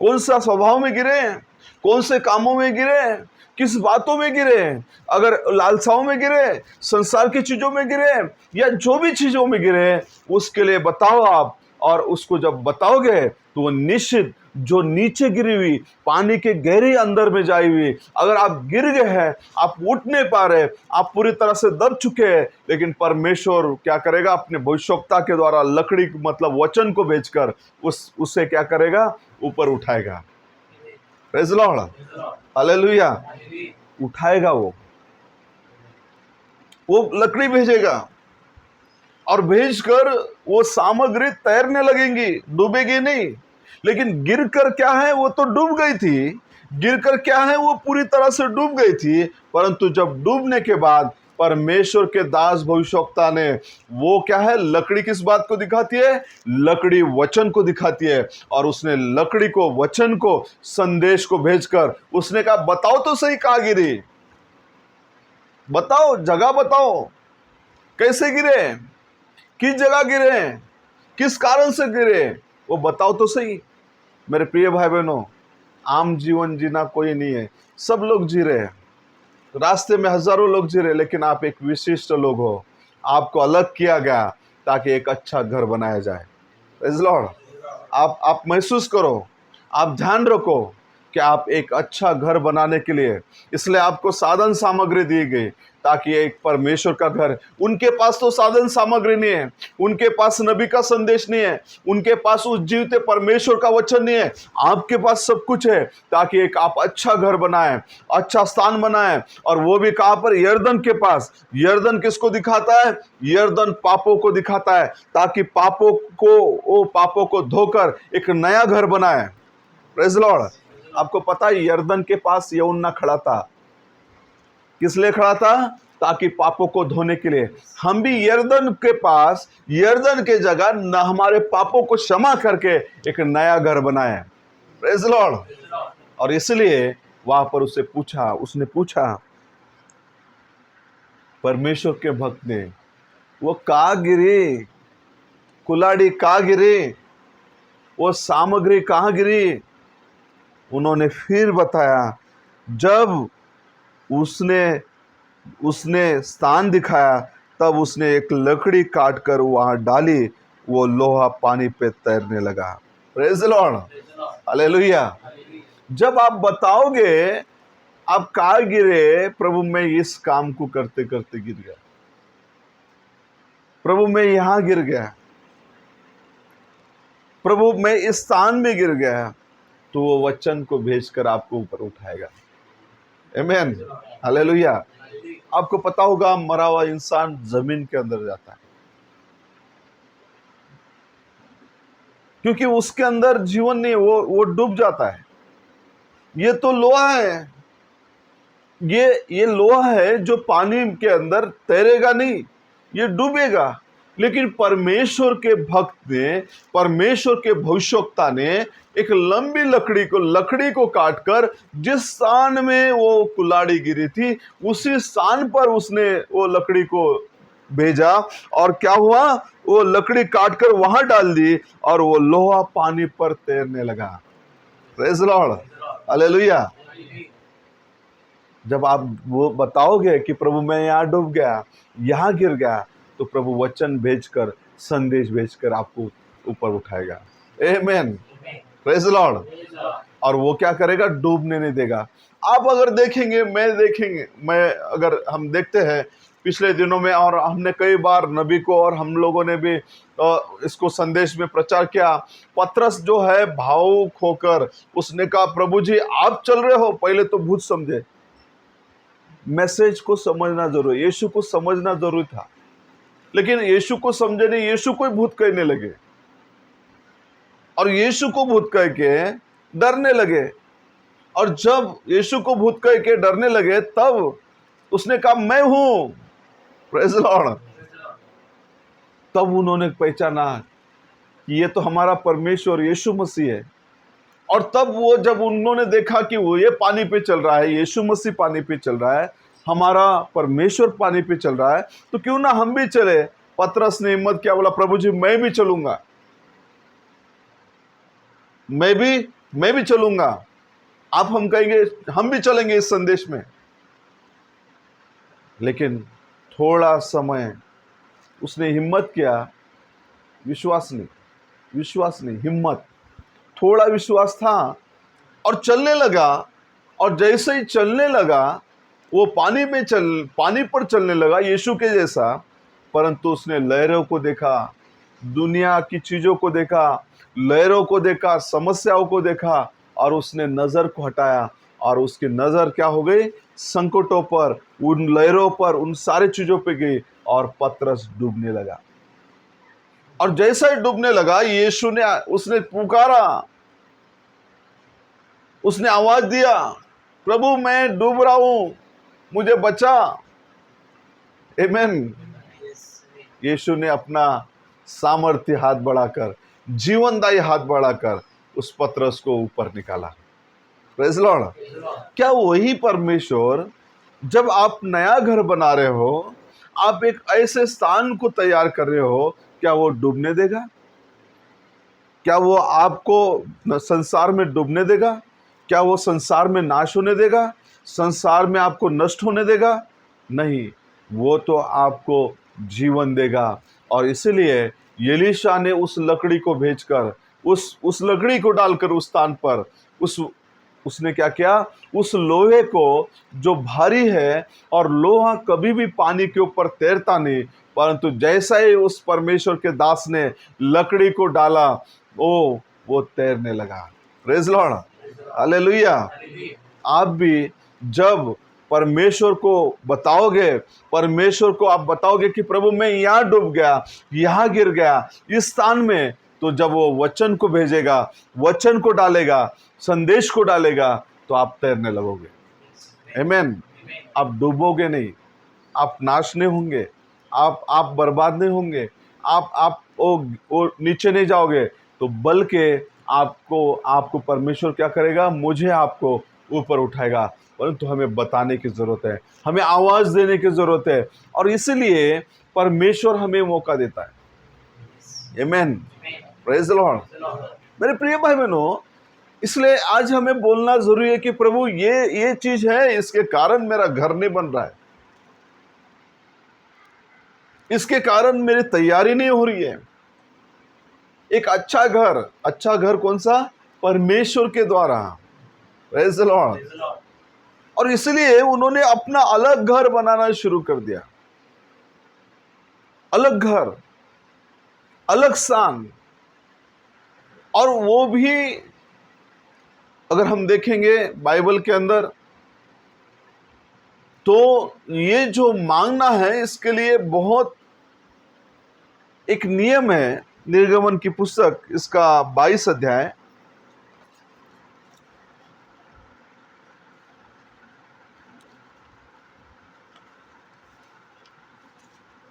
कौन सा स्वभाव में गिरे, कौन से कामों में गिरे, किस बातों में गिरे, अगर लालसाओं में गिरे, संसार की चीजों में गिरे, या जो भी चीजों में गिरे, उसके लिए बताओ आप। और उसको जब बताओगे तो वो निश्चित जो नीचे गिरी हुई, पानी के गहरे अंदर में जाई हुई, अगर आप गिर गए हैं, आप उठ नहीं पा रहे, आप पूरी तरह से दब चुके हैं, लेकिन परमेश्वर क्या करेगा, अपने भविष्यवक्ता के द्वारा लकड़ी मतलब वचन को भेजकर उससे क्या करेगा, ऊपर उठाएगा। Praise Lord, hallelujah. उठाएगा, वो लकड़ी भेजेगा और भेजकर वो सामग्री तैरने लगेंगी, डूबेगी नहीं। लेकिन गिरकर क्या है, वो तो डूब गई थी। गिरकर क्या है, वो पूरी तरह से डूब गई थी। परंतु जब डूबने के बाद परमेश्वर के दास भविष्यवक्ता ने, वो क्या है, लकड़ी किस बात को दिखाती है, लकड़ी वचन को दिखाती है। और उसने लकड़ी को, वचन को, संदेश को भेजकर उसने कहा, बताओ तो सही कहाँ गिरी, बताओ, जगह बताओ, कैसे गिरे, किस जगह गिरे, किस कारण से गिरे, वो बताओ तो सही। मेरे प्रिय भाई बहनों, आम जीवन जीना कोई नहीं है, सब लोग जी रहे हैं, रास्ते में हजारों लोग जी रहे, लेकिन आप एक विशिष्ट लोग हो। आपको अलग किया गया ताकि एक अच्छा घर बनाया जाए। Praise Lord. आप महसूस करो, आप ध्यान रखो कि आप एक अच्छा घर बनाने के लिए, इसलिए आपको साधन सामग्री दी गई ताकि एक परमेश्वर का घर। उनके पास तो साधन सामग्री नहीं है, उनके पास नबी का संदेश नहीं है, उनके पास उस जीवते परमेश्वर का वचन नहीं है। आपके पास सब कुछ है ताकि एक आप अच्छा घर बनाए, अच्छा स्थान बनाए। और वो भी कहां पर, यरदन के पास। यरदन किसको दिखाता है, यरदन पापों को दिखाता है, ताकि पापों को धोकर एक नया घर बनाए। Praise Lord. आपको पता है, यरदन के पास यूहन्ना खड़ा था, किस लिए खड़ा था, ताकि पापों को धोने के लिए। हम भी यरदन के पास, यरदन के जगह न हमारे पापों को क्षमा करके एक नया घर बनाए। Praise Lord. और इसलिए वहां पर उसने पूछा परमेश्वर के भक्त ने, वो कहाँ गिरी, कुल्हाड़ी कहाँ गिरी, वो सामग्री कहाँ गिरी। उन्होंने फिर बताया, जब उसने स्थान दिखाया, तब उसने एक लकड़ी काटकर वहां डाली, वो लोहा पानी पे तैरने लगा। Praise the Lord, hallelujah. जब आप बताओगे आप कहाँ गिरे, प्रभु मैं इस काम को करते करते गिर गया, प्रभु मैं यहां गिर गया, प्रभु मैं इस स्थान में गिर गया, तो वो वचन को भेजकर आपको ऊपर उठाएगा। आमीन, हालेलुया। आपको पता होगा, मरा हुआ इंसान जमीन के अंदर जाता है, क्योंकि उसके अंदर जीवन नहीं, वो डूब जाता है। ये तो लोहा है, ये लोहा है जो पानी के अंदर तैरेगा नहीं, ये डूबेगा। लेकिन परमेश्वर के भक्त ने, परमेश्वर के भविष्यवक्ता ने एक लंबी लकड़ी को काटकर जिस स्थान में वो कुल्हाड़ी गिरी थी, उसी स्थान पर उसने वो लकड़ी को भेजा। और क्या हुआ, वो लकड़ी काटकर वहां डाल दी और वो लोहा पानी पर तैरने लगा। Praise Lord, hallelujah. जब आप वो बताओगे कि प्रभु मैं यहाँ डूब गया, यहाँ गिर गया, तो प्रभु वचन भेजकर, संदेश भेजकर आपको ऊपर उठाएगा। आमीन, प्रेज़ लॉर्ड। और वो क्या करेगा, डूबने नहीं देगा। आप अगर देखेंगे, अगर हम देखते हैं पिछले दिनों में, और हमने कई बार नबी को और हम लोगों ने भी इसको संदेश में प्रचार किया। पतरस जो है भावुक होकर उसने कहा, प्रभु जी आप चल रहे हो, पहले तो भूत समझे, मैसेज को समझना जरूरी, यीशु को समझना जरूरी था, लेकिन यीशु को समझे नहीं, यीशु को भूत कहने लगे और यीशु को भूत कह के डरने लगे। और जब यीशु को भूत कह के डरने लगे, तब उसने कहा मैं हूं। Praise Lord. तब उन्होंने पहचाना कि ये तो हमारा परमेश्वर यीशु मसीह है। और तब वो जब उन्होंने देखा कि वो ये पानी पे चल रहा है, यीशु मसीह पानी पे चल रहा है, हमारा परमेश्वर पानी पे चल रहा है, तो क्यों ना हम भी चले। पतरस ने हिम्मत किया, बोला प्रभु जी मैं भी चलूंगा, मैं भी चलूंगा। आप हम कहेंगे हम भी चलेंगे इस संदेश में। लेकिन थोड़ा समय उसने हिम्मत किया, विश्वास नहीं, हिम्मत, थोड़ा विश्वास था और चलने लगा। और जैसे ही चलने लगा, वो पानी पर चलने लगा यीशु के जैसा। परंतु उसने लहरों को देखा, दुनिया की चीजों को देखा, लहरों को देखा, समस्याओं को देखा, और उसने नजर को हटाया। और उसकी नजर क्या हो गई? संकटों पर, उन लहरों पर, उन सारी चीजों पे गई, और पतरस डूबने लगा। और जैसा ही डूबने लगा, यीशु ने उसने पुकारा, उसने आवाज दिया, प्रभु मैं डूब रहा हूं, मुझे बचा। आमीन। यीशु ने अपना सामर्थ्य हाथ बढ़ाकर, जीवनदायी हाथ बढ़ाकर उस पतरस को ऊपर निकाला। Praise Lord. क्या वही परमेश्वर जब आप नया घर बना रहे हो, आप एक ऐसे स्थान को तैयार कर रहे हो, क्या वो डूबने देगा? क्या वो आपको संसार में डूबने देगा? क्या वो संसार में नाश होने देगा? संसार में आपको नष्ट होने देगा? नहीं, वो तो आपको जीवन देगा। और इसलिए एलीशा ने उस लकड़ी को भेजकर, उस लकड़ी को डालकर उस स्थान पर उसने क्या किया? उस लोहे को, जो भारी है, और लोहा कभी भी पानी के ऊपर तैरता नहीं, परंतु जैसा ही उस परमेश्वर के दास ने लकड़ी को डाला, वो तैरने लगा। Praise Lord, hallelujah. आप भी जब परमेश्वर को आप बताओगे कि प्रभु मैं यहाँ डूब गया, यहाँ गिर गया, इस स्थान में, तो जब वो वचन को भेजेगा, वचन को डालेगा, संदेश को डालेगा, तो आप तैरने लगोगे। आमीन। आप डूबोगे नहीं, आप नाश नहीं होंगे, आप बर्बाद नहीं होंगे, आप वो नीचे नहीं जाओगे, तो बल्कि आपको परमेश्वर क्या करेगा? मुझे आपको ऊपर उठाएगा। परंतु हमें बताने की जरूरत है, हमें आवाज देने की जरूरत है, और इसलिए परमेश्वर हमें मौका देता है। आमीन। Praise the Lord. मेरे प्रिय भाई बहनों, इसलिए आज हमें बोलना जरूरी है कि प्रभु ये चीज है, इसके कारण मेरा घर नहीं बन रहा है, इसके कारण मेरी तैयारी नहीं हो रही है। एक अच्छा घर कौन सा? परमेश्वर के द्वारा। Praise the Lord. और इसलिए उन्होंने अपना अलग घर बनाना शुरू कर दिया, अलग घर, अलग स्थान। और वो भी अगर हम देखेंगे बाइबल के अंदर, तो ये जो मांगना है, इसके लिए बहुत एक नियम है। निर्गमन की पुस्तक, इसका 22 अध्याय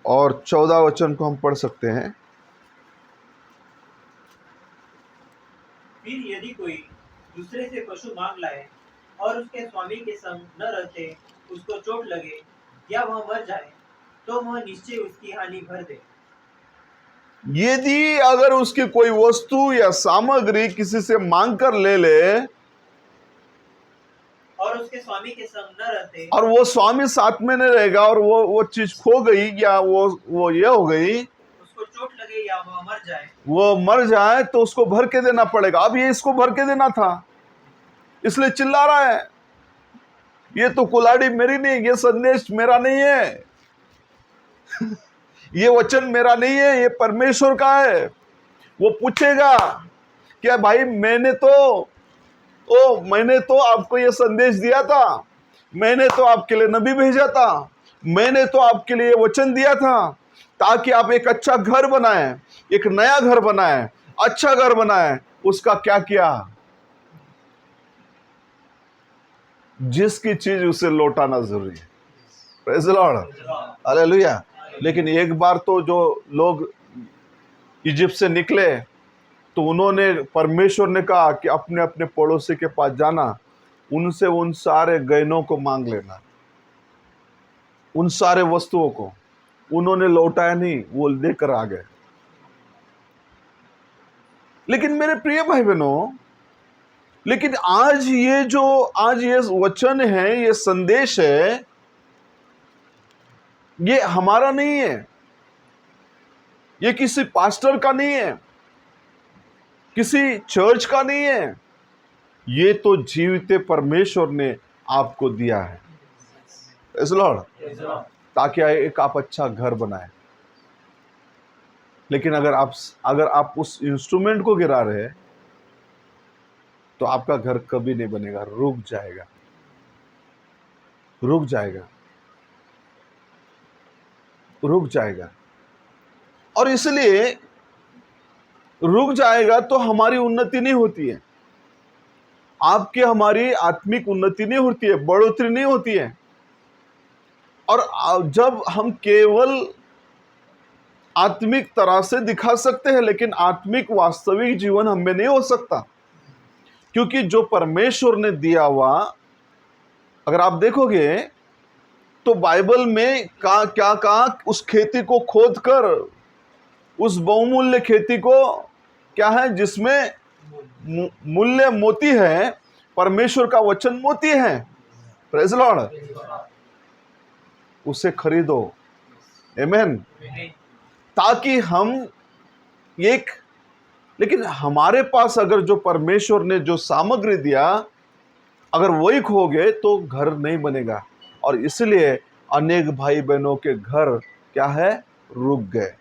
और 14 वचन को हम पढ़ सकते हैं। फिर यदि कोई दूसरे से पशु मांग लाए और उसके स्वामी के संग न रहते उसको चोट लगे या वह मर जाए, तो वह निश्चय उसकी हानि भर दे। यदि अगर उसकी कोई वस्तु या सामग्री किसी से मांग कर ले ले, और उसके स्वामी के संग न रहते, और वो स्वामी साथ में नहीं रहेगा, और वो चीज खो गई, या वो ये हो गई, उसको चोट लगे या वह मर जाए, तो उसको भर के देना पड़ेगा। अब ये इसको भर के देना था, इसलिए चिल्ला रहा है, ये तो कुल्हाड़ी मेरी नहीं, ये संदेश मेरा नहीं है, ये वचन मेरा नहीं है, ये परमेश्वर का है। वो पूछेगा क्या भाई, मैंने तो आपको ये संदेश दिया था, मैंने तो आपके लिए नबी भेजा था, मैंने तो आपके लिए वचन दिया था, ताकि आप एक अच्छा घर बनाएं, एक नया घर बनाएं, अच्छा घर बनाएं। उसका क्या किया? जिसकी चीज उसे लौटाना जरूरी है। Praise the Lord, hallelujah. लेकिन एक बार तो जो लोग इजिप्ट से निकले, तो उन्होंने, परमेश्वर ने कहा कि अपने अपने पड़ोसी के पास जाना, उनसे उन सारे गहनों को मांग लेना, उन सारे वस्तुओं को। उन्होंने लौटाया नहीं, वो लेकर आ गए। लेकिन मेरे प्रिय भाई बहनों, लेकिन आज ये वचन है, ये संदेश है, ये हमारा नहीं है, ये किसी पास्टर का नहीं है, किसी चर्च का नहीं है, ये तो जीवित परमेश्वर ने आपको दिया है। Praise the Lord। ताकि एक आप अच्छा घर बनाए। लेकिन अगर आप उस इंस्ट्रूमेंट को गिरा रहे, तो आपका घर कभी नहीं बनेगा, रुक जाएगा, रुक जाएगा, रुक जाएगा। और इसलिए रुक जाएगा तो हमारी उन्नति नहीं होती है, आपकी हमारी आत्मिक उन्नति नहीं होती है, बढ़ोतरी नहीं होती है। और जब हम केवल आत्मिक तरह से दिखा सकते हैं, लेकिन आत्मिक वास्तविक जीवन हमें नहीं हो सकता, क्योंकि जो परमेश्वर ने दिया हुआ, अगर आप देखोगे तो बाइबल में क्या कहा, उस खेती को खोद कर, उस बहुमूल्य खेती को, क्या है, जिसमें मूल्य मोती है, परमेश्वर का वचन मोती है, प्रेज़ द लॉर्ड, उसे खरीदो, आमेन, ताकि हम लेकिन हमारे पास अगर जो परमेश्वर ने जो सामग्री दिया, अगर वही खो गए तो घर नहीं बनेगा। और इसलिए अनेक भाई बहनों के घर क्या है, रुक गए,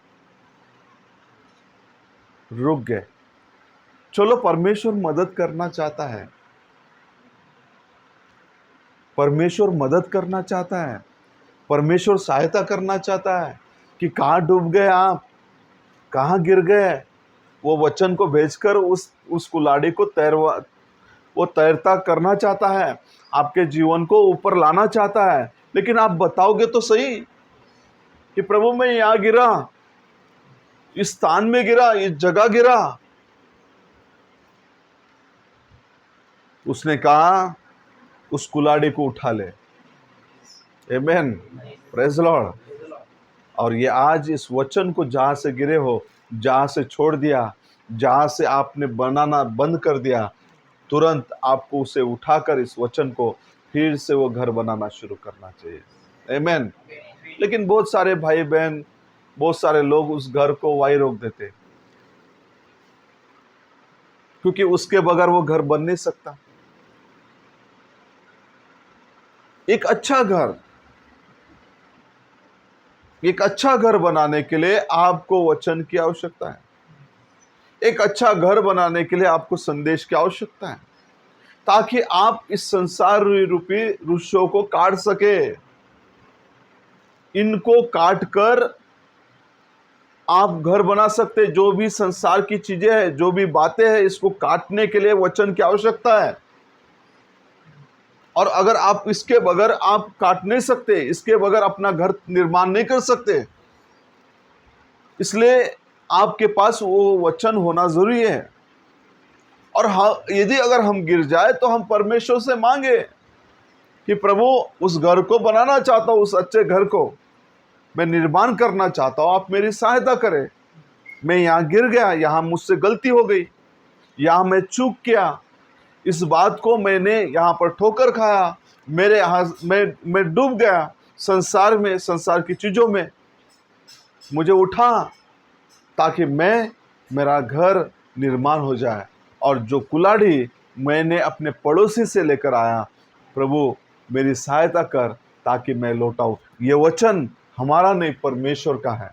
रुक गए। चलो, परमेश्वर मदद करना चाहता है, परमेश्वर मदद करना चाहता है, परमेश्वर सहायता करना चाहता है कि कहाँ डूब गए आप, कहाँ गिर गए। वो वचन को भेजकर उस कुल्हाड़ी को तैरता करना चाहता है, आपके जीवन को ऊपर लाना चाहता है। लेकिन आप बताओगे तो सही कि प्रभु मैं यहाँ गिरा, इस स्थान में गिरा, इस जगह गिरा। उसने कहा उस कुल्हाड़ी को उठा ले, आमेन, प्रेज़ द लॉर्ड। और ये आज इस वचन को जहां से गिरे हो, जहां से छोड़ दिया, जहां से आपने बनाना बंद कर दिया, तुरंत आपको उसे उठाकर इस वचन को फिर से वो घर बनाना शुरू करना चाहिए, आमेन। लेकिन बहुत सारे भाई बहन, बहुत सारे लोग उस घर को वहीं रोक देते, क्योंकि उसके बगैर वो घर बन नहीं सकता। एक अच्छा घर बनाने के लिए आपको वचन की आवश्यकता है। एक अच्छा घर बनाने के लिए आपको संदेश की आवश्यकता है, ताकि आप इस संसार रूपी वृक्षों को काट सके। इनको काट कर आप घर बना सकते। जो भी संसार की चीजें हैं, जो भी बातें हैं, इसको काटने के लिए वचन की आवश्यकता है। और अगर आप इसके बगैर आप काट नहीं सकते, इसके बगैर अपना घर निर्माण नहीं कर सकते, इसलिए आपके पास वो वचन होना जरूरी है। और यदि अगर हम गिर जाए तो हम परमेश्वर से मांगे कि प्रभु उस घर को बनाना चाहता हूँ, उस अच्छे घर को मैं निर्माण करना चाहता हूँ, आप मेरी सहायता करें। मैं यहाँ गिर गया, यहाँ मुझसे गलती हो गई, यहाँ मैं चूक किया, इस बात को मैंने यहाँ पर ठोकर खाया, मेरे यहाँ मैं डूब गया संसार में, संसार की चीज़ों में। मुझे उठा ताकि मेरा घर निर्माण हो जाए। और जो कुल्हाड़ी मैंने अपने पड़ोसी से लेकर आया, प्रभु मेरी सहायता कर ताकि मैं लौटाऊं। ये वचन हमारा नहीं, परमेश्वर का है,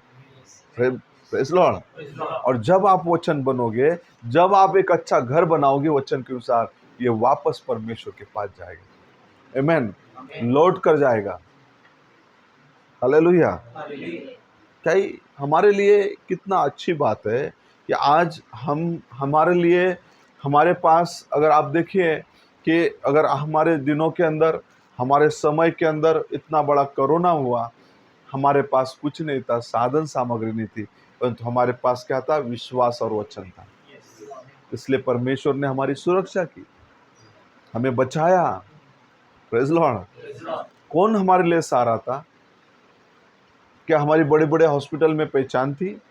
प्रेज़ लॉर्ड। और जब आप वचन बनोगे, जब आप एक अच्छा घर बनाओगे वचन के अनुसार, ये वापस परमेश्वर के पास जाएगा, आमेन, लौट कर जाएगा। हालेलुया। क्या हमारे लिए कितना अच्छी बात है कि आज हमारे लिए, हमारे पास, अगर आप देखिए कि अगर हमारे दिनों के अंदर, हमारे समय के अंदर इतना बड़ा कोरोना हुआ, हमारे पास कुछ नहीं था, साधन सामग्री नहीं थी, परंतु हमारे पास क्या था, विश्वास और वचन था, इसलिए परमेश्वर ने हमारी सुरक्षा की, हमें बचाया। Praise Lord. कौन हमारे लिए सहारा था? क्या हमारी बड़े बड़े हॉस्पिटल में पहचान थी,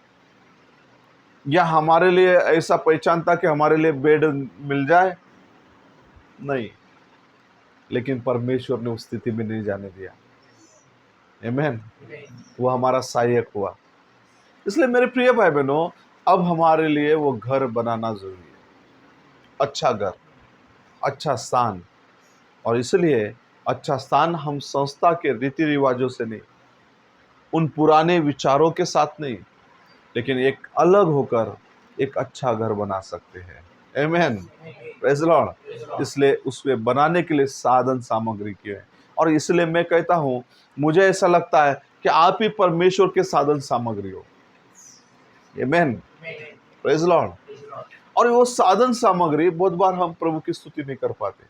या हमारे लिए ऐसा पहचान था कि हमारे लिए बेड मिल जाए? नहीं, लेकिन परमेश्वर ने उस स्थिति में नहीं जाने दिया। आमीन। वो हमारा सहायक हुआ। इसलिए मेरे प्रिय भाई बहनों, अब हमारे लिए वो घर बनाना जरूरी है, अच्छा घर, अच्छा स्थान। और इसलिए अच्छा स्थान हम संस्था के रीति रिवाजों से नहीं, उन पुराने विचारों के साथ नहीं, लेकिन एक अलग होकर एक अच्छा घर बना सकते हैं। आमीन। Praise Lord. इसलिए उसमें बनाने के लिए साधन सामग्री की है। और इसलिए मैं कहता हूं, मुझे ऐसा लगता है कि आप ही परमेश्वर के साधन सामग्री हो। आमीन। Praise Lord. और वो साधन सामग्री बहुत बार हम प्रभु की स्तुति नहीं कर पाते।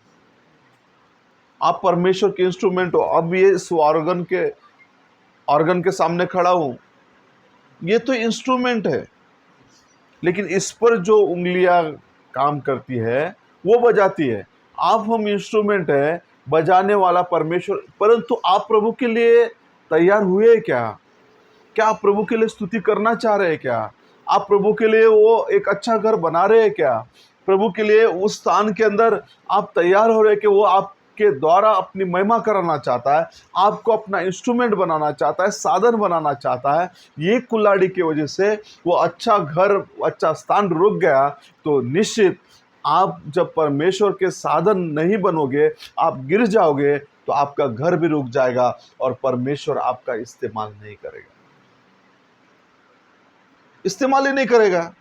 आप परमेश्वर के इंस्ट्रूमेंट हो। अब ये इस ऑर्गन के सामने खड़ा हूं, ये तो इंस्ट्रूमेंट है, लेकिन इस पर जो उंगलियां काम करती है वो बजाती है। आप हम इंस्ट्रूमेंट है, बजाने वाला परमेश्वर। परंतु आप प्रभु के लिए तैयार हुए क्या? क्या आप प्रभु के लिए स्तुति करना चाह रहे हैं? क्या आप प्रभु के लिए वो एक अच्छा घर बना रहे हैं? क्या प्रभु के लिए उस स्थान के अंदर आप तैयार हो रहे हैं कि वो आपके द्वारा अपनी महिमा कराना चाहता है, आपको अपना इंस्ट्रूमेंट बनाना चाहता है, साधन बनाना चाहता है? ये कुल्हाड़ी की वजह से वो अच्छा घर, अच्छा स्थान रुक गया, तो निश्चित आप जब परमेश्वर के साधन नहीं बनोगे, आप गिर जाओगे, तो आपका घर भी रुक जाएगा और परमेश्वर आपका इस्तेमाल नहीं करेगा, इस्तेमाल ही नहीं करेगा।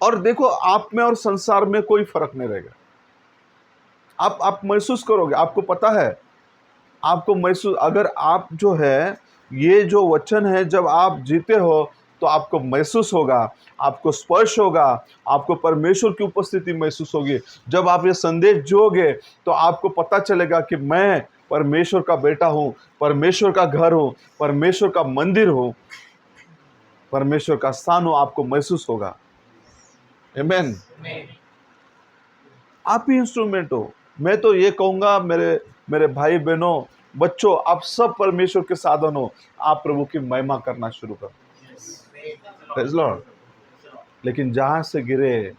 और देखो, आप में और संसार में कोई फर्क नहीं रहेगा। आप महसूस करोगे, आपको पता है, आपको महसूस, अगर आप जो है ये जो वचन है जब आप जीते हो तो आपको महसूस होगा, आपको स्पर्श होगा, आपको परमेश्वर की उपस्थिति महसूस होगी। जब आप ये संदेश जोगे तो आपको पता चलेगा कि मैं परमेश्वर का बेटा हूँ, परमेश्वर का घर हूँ, परमेश्वर का मंदिर हूँ, परमेश्वर का स्थान हो, आपको महसूस होगा। आमीन। आप ही इंस्ट्रूमेंट हो। मैं तो ये कहूंगा, मेरे भाई बहनों, बच्चों, आप सब परमेश्वर के साधन हो। आप प्रभु की महिमा करना शुरू करो। Praise Lord. लेकिन जहां से गिरे,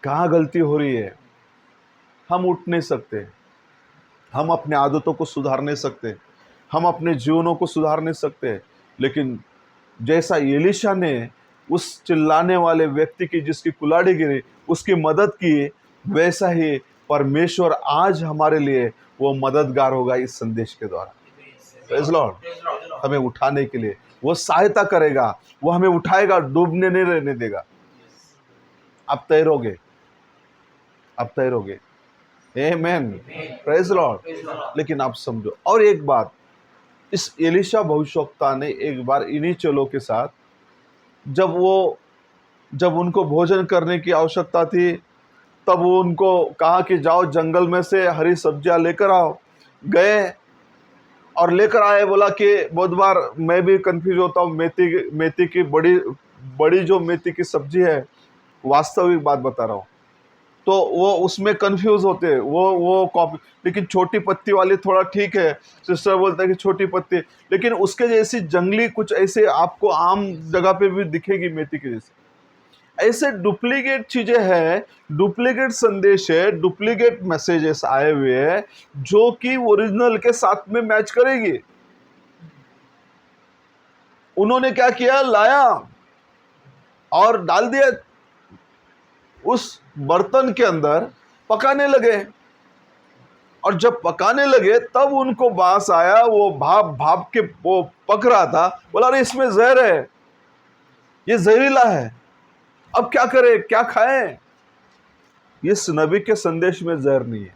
कहां गलती हो रही है, हम उठ नहीं सकते, हम अपने आदतों को सुधार नहीं सकते, हम अपने जीवनों को सुधार नहीं सकते। लेकिन जैसा एलीशा ने उस चिल्लाने वाले व्यक्ति की, जिसकी कुल्हाड़ी गिरी, उसकी मदद की, वैसा ही परमेश्वर आज हमारे लिए वो मददगार होगा इस संदेश के द्वारा। Praise Lord. हमें उठाने के लिए वो सहायता करेगा, वो हमें उठाएगा, डूबने नहीं रहने देगा। आप तैरोगे, आप तैरोगे। आमीन। Praise Lord. लेकिन आप समझो, और एक बात, इस एलीशा भविष्यवक्ता ने एक बार इन्हीं चेलों के साथ, जब उनको भोजन करने की आवश्यकता थी, तब वो उनको कहा कि जाओ जंगल में से हरी सब्जियां लेकर आओ। गए और लेकर आए। बोला कि बहुत बार मैं भी कंफ्यूज होता हूँ, मेथी की बड़ी जो मेथी की सब्जी है, वास्तविक बात बता रहा हूँ, तो वो उसमें कंफ्यूज होते हैं, वो कॉपी। लेकिन छोटी पत्ती वाली थोड़ा ठीक है, सिस्टर बोलता है कि छोटी पत्ती, लेकिन उसके जैसी जंगली कुछ ऐसे आपको आम जगह पे भी दिखेगी मेथी के जैसे। ऐसे डुप्लीकेट चीजें हैं, डुप्लीकेट संदेश है, डुप्लीकेट मैसेजेस आए हुए हैं जो कि ओरिजिनल के साथ में मैच करेगी। उन्होंने क्या किया, लाया और डाल दिया उस बर्तन के अंदर, पकाने लगे। और जब पकाने लगे तब उनको बास आया, वो भाप के वो पक रहा था। बोला अरे इसमें जहर है, ये जहरीला है, अब क्या करें, क्या खाएं? इस नबी के संदेश में जहर नहीं है,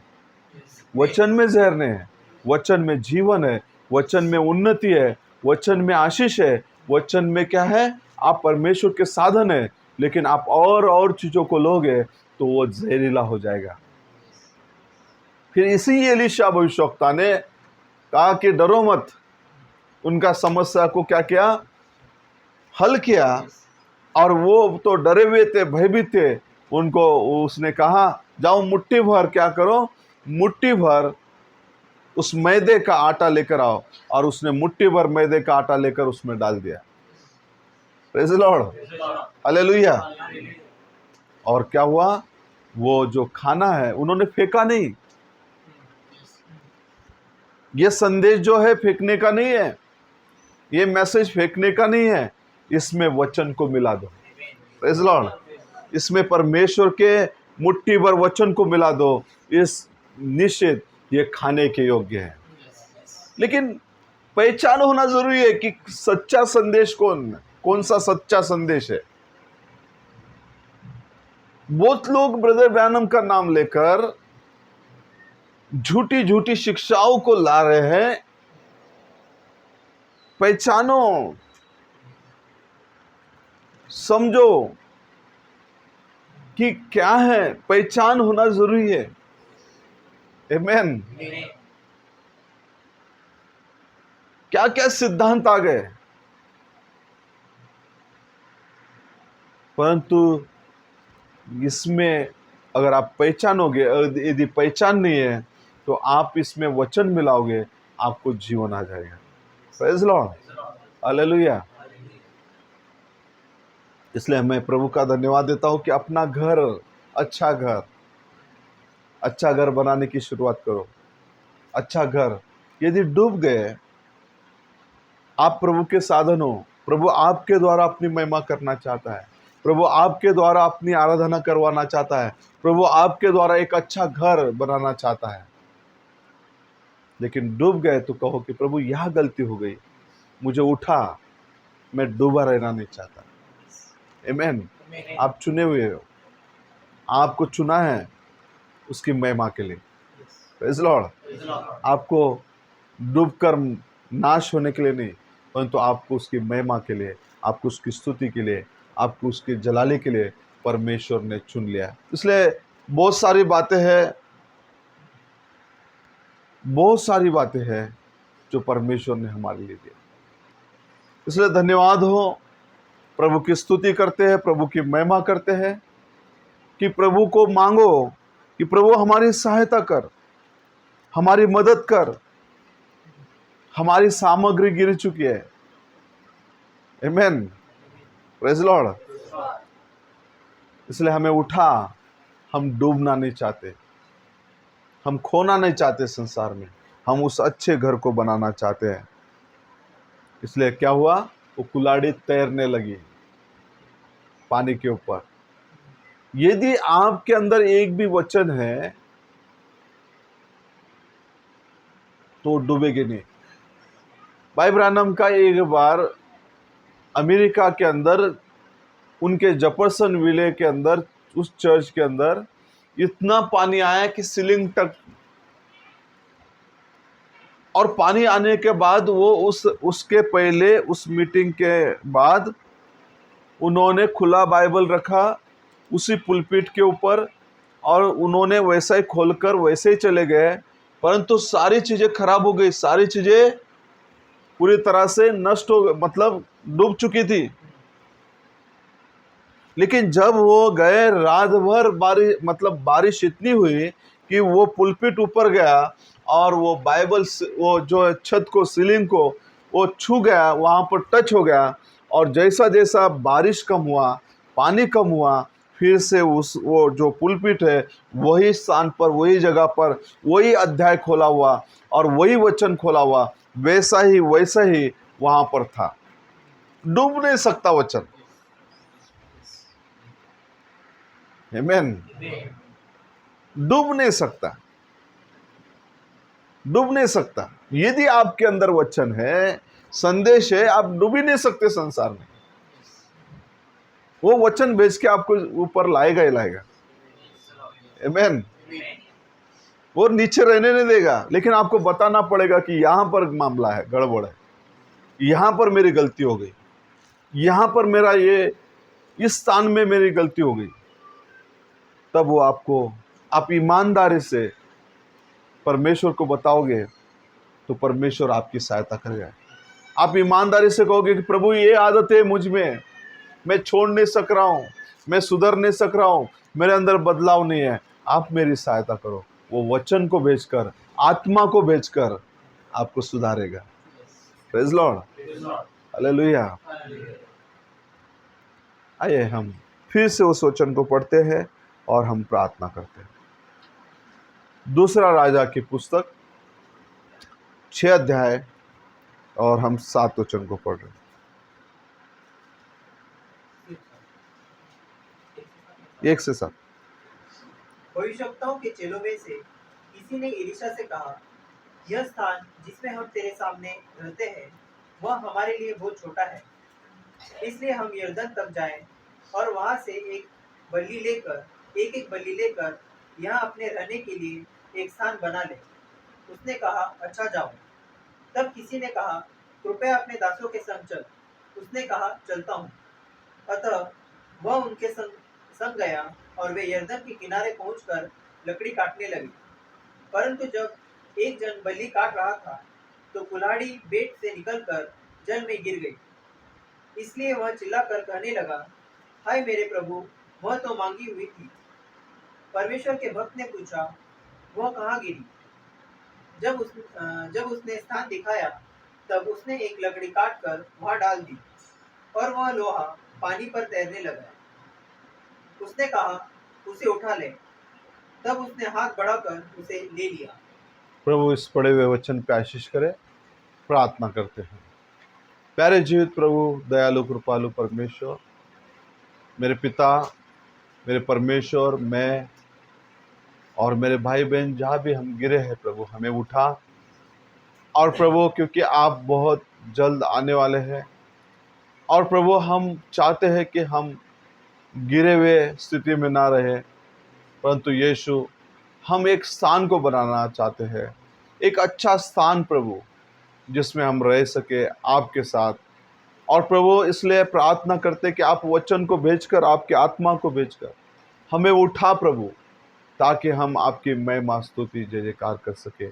वचन में जहर नहीं है, वचन में जीवन है, वचन में उन्नति है, वचन में आशीष है, वचन में क्या है, आप परमेश्वर के साधन है। लेकिन आप और चीजों को लोगे तो वो जहरीला हो जाएगा। फिर इसी एलीशा भविष्यवक्ता ने कहा कि डरो मत। उनका समस्या को क्या किया, हल किया। और वो तो डरे हुए थे, भयभीत थे। उनको उसने कहा जाओ मुट्ठी भर क्या करो, मुट्ठी भर उस मैदे का आटा लेकर आओ। और उसने मुट्ठी भर मैदे का आटा लेकर उसमें डाल दिया। Praise the Lord, hallelujah. और क्या हुआ, वो जो खाना है उन्होंने फेंका नहीं। ये संदेश जो है फेंकने का नहीं है, ये मैसेज फेंकने का नहीं है। इसमें वचन को मिला दो। प्रेज़ द लॉर्ड, इसमें परमेश्वर के मुट्ठी भर वचन को मिला दो। इस निश्चित ये खाने के योग्य है। लेकिन पहचान होना जरूरी है कि सच्चा संदेश कौन सा सच्चा संदेश है। बहुत लोग ब्रदर ब्रैनम का नाम लेकर झूठी झूठी शिक्षाओं को ला रहे हैं। पहचानो, समझो कि क्या है, पहचान होना जरूरी है। आमेन। क्या क्या सिद्धांत आ गए, परंतु इसमें अगर आप पहचानोगे, यदि पहचान नहीं है तो आप इसमें वचन मिलाओगे, आपको जीवन आ जाएगा। Praise Lord, hallelujah. इसलिए मैं प्रभु का धन्यवाद देता हूं कि अपना घर, अच्छा घर बनाने की शुरुआत करो। अच्छा घर, यदि डूब गए, आप प्रभु के साधन हो। प्रभु आपके द्वारा अपनी महिमा करना चाहता है। प्रभु आपके द्वारा अपनी आराधना करवाना चाहता है। प्रभु आपके द्वारा एक अच्छा घर बनाना चाहता है। लेकिन डूब गए तो कहो कि प्रभु यह गलती हो गई, मुझे उठा, मैं डूबा रहना नहीं चाहता। आमेन। आप चुने हुए हो, आपको चुना है उसकी महिमा के लिए। प्रेज़ लॉर्ड, आपको डूबकर नाश होने के लिए नहीं, परंतु आपको उसकी महिमा के लिए, आपको उसकी स्तुति के लिए, आपको उसकी जलाली के लिए परमेश्वर ने चुन लिया। इसलिए बहुत सारी बातें हैं जो परमेश्वर ने हमारे लिए दी। इसलिए धन्यवाद हो, प्रभु की स्तुति करते हैं, प्रभु की महिमा करते हैं कि प्रभु को मांगो कि प्रभु हमारी सहायता कर, हमारी मदद कर। हमारी सामग्री गिर चुकी है। आमेन। Praise Lord. इसलिए हमें उठा, हम डूबना नहीं चाहते, हम खोना नहीं चाहते संसार में, हम उस अच्छे घर को बनाना चाहते हैं। इसलिए क्या हुआ, वो कुल्हाड़ी तैरने लगी पानी के ऊपर। यदि आपके अंदर एक भी वचन है तो डूबेगी नहीं। भाई ब्रानम का एक बार अमेरिका के अंदर, उनके जेफरसन विले के अंदर, उस चर्च के अंदर इतना पानी आया कि सीलिंग तक। और पानी आने के बाद वो उसके पहले, उस मीटिंग के बाद उन्होंने खुला बाइबल रखा उसी पुलपिट के ऊपर, और उन्होंने वैसा ही खोलकर वैसे ही चले गए। परंतु सारी चीजें खराब हो गई, सारी चीजें पूरी तरह से नष्ट हो, मतलब डूब चुकी थी। लेकिन जब वो गए, रात भर बारिश इतनी हुई कि वो पुलपिट ऊपर गया और वो बाइबल, वो जो छत को, सीलिंग को वो छू गया, वहाँ पर टच हो गया। और जैसा जैसा बारिश कम हुआ, पानी कम हुआ, फिर से वो जो पुलपिट है वही स्थान पर, वही जगह पर, वही अध्याय खोला हुआ और वही वचन खोला हुआ, वैसा ही वहाँ पर था। डूब नहीं सकता वचन। आमेन। डूब नहीं सकता। यदि आपके अंदर वचन है, संदेश है, आप डूब ही नहीं सकते संसार में। वो वचन भेज के आपको ऊपर लाएगा ही लाएगा। आमेन। वो नीचे रहने नहीं देगा, लेकिन आपको बताना पड़ेगा कि यहां पर मामला है, गड़बड़ है, यहां पर मेरी गलती हो गई, यहां पर मेरा इस स्थान में मेरी गलती हो गई। तब वो आप ईमानदारी से परमेश्वर को बताओगे तो परमेश्वर आपकी सहायता करेगा। आप ईमानदारी से कहोगे कि प्रभु ये आदत है मुझ में, मैं छोड़ नहीं सक रहा हूँ, मैं सुधर नहीं सक रहा हूँ, मेरे अंदर बदलाव नहीं है, आप मेरी सहायता करो। वो वचन को भेजकर, आत्मा को भेजकर आपको सुधारेगा। Praise Lord, hallelujah. आइए हम फिर से उस वचन को पढ़ते हैं और हम प्रार्थना करते हैं। दूसरा राजा की पुस्तक 6 अध्याय और हम 7 वचन को पढ़ रहे हैं। 1 से 7। भविष्यवक्ताओं के चेलों में से किसी ने एलीशा से कहा, यह स्थान जिसमें हम तेरे सामने रहते हैं वह हमारे लिए बहुत छोटा है, इसलिए हम यरदन तक जाएं और वहां से एक एक बल्ली लेकर यहाँ अपने रहने के लिए एक स्थान बना ले। उसने कहा, अच्छा जाओ। तब किसी ने कहा, कृपया अपने दासों के संग चल। उसने कहा, चलता हूँ। अतः वह उनके संग गया और वे यरदन के किनारे पहुंचकर लकड़ी काटने लगे। परंतु जब एक जन बल्ली काट रहा था तो कुल्हाड़ी बेट से निकलकर जल में गिर गई। इसलिए वह चिल्लाकर कहने लगा, हाय मेरे प्रभु, वह तो मांगी हुई थी। परमेश्वर के भक्त ने पूछा, वह कहाँ गिरी? जब उसने स्थान दिखाया तब उसने एक लकड़ी काटकर वहां डाल दी और वह लोहा पानी पर तैरने लगा। उसने कहा, उसे उठा ले। तब उसने हाथ बढ़ाकर उसे ले लिया। प्रभु इस पढ़े हुए वचन पे आशीष करे। प्रार्थना करते हैं। प्यारे जीवित प्रभु, दयालु कृपालु परमेश्वर, मेरे पिता, मेरे परमेश्वर, मैं और मेरे भाई बहन जहाँ भी हम गिरे हैं प्रभु, हमें उठा। और प्रभु क्योंकि आप बहुत जल्द आने वाले हैं और प्रभु हम चाहते हैं कि हम गिरे हुए स्थिति में ना रहे, परंतु यीशु हम एक स्थान को बनाना चाहते हैं, एक अच्छा स्थान प्रभु जिसमें हम रह सके आपके साथ। और प्रभु इसलिए प्रार्थना करते कि आप वचन को भेजकर, आपकी आत्मा को भेजकर हमें उठा प्रभु, ताकि हम आपकी महिमा स्तुति जय जयकार कर सके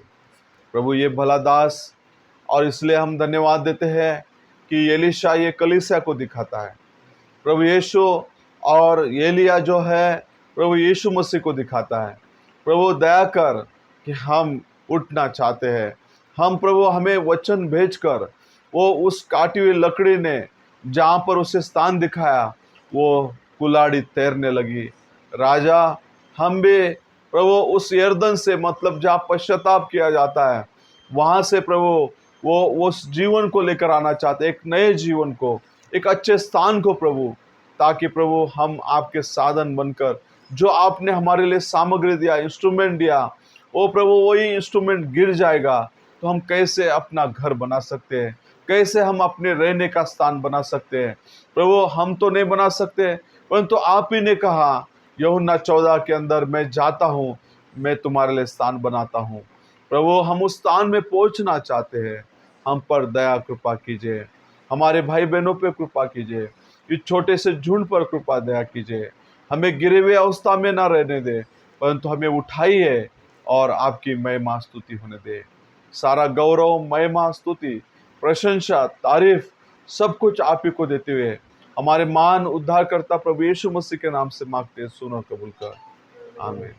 प्रभु। ये भला दास, और इसलिए हम धन्यवाद देते हैं कि एलीशा ये कलीसिया को दिखाता है प्रभु यीशु, और एलिया जो है प्रभु यीशु मसीह को दिखाता है। प्रभु दया कर कि हम उठना चाहते हैं। हम प्रभु हमें वचन भेजकर, वो उस काटी हुई लकड़ी ने जहाँ पर उसे स्थान दिखाया वो कुल्हाड़ी तैरने लगी। राजा, हम भी प्रभु उस यरदन से, मतलब जहाँ पश्चाताप किया जाता है, वहाँ से प्रभु वो उस जीवन को लेकर आना चाहते, एक नए जीवन को, एक अच्छे स्थान को प्रभु, ताकि प्रभु हम आपके साधन बनकर, जो आपने हमारे लिए सामग्री दिया, इंस्ट्रूमेंट दिया, वो प्रभु वही इंस्ट्रूमेंट गिर जाएगा तो हम कैसे अपना घर बना सकते हैं, कैसे हम अपने रहने का स्थान बना सकते हैं प्रभु। हम तो नहीं बना सकते, परंतु आप ही ने कहा यूहन्ना 14 के अंदर, मैं जाता हूँ, मैं तुम्हारे लिए स्थान बनाता हूँ। प्रभु हम उस स्थान में पहुँचना चाहते हैं। हम पर दया कृपा कीजिए, हमारे भाई बहनों पे कृपा कीजिए, इस छोटे से झुंड पर कृपा दया कीजिए। हमें गिरे हुए अवस्था में ना रहने दे, परंतु हमें उठाइए और आपकी महिमा स्तुति होने दे। सारा गौरव, महिमा, स्तुति, प्रशंसा, तारीफ सब कुछ आप ही को देते हुए हमारे महान उद्धारकर्ता प्रभु यीशु मसीह के नाम से मांगते हैं, सुनो कबूल कर, आमीन।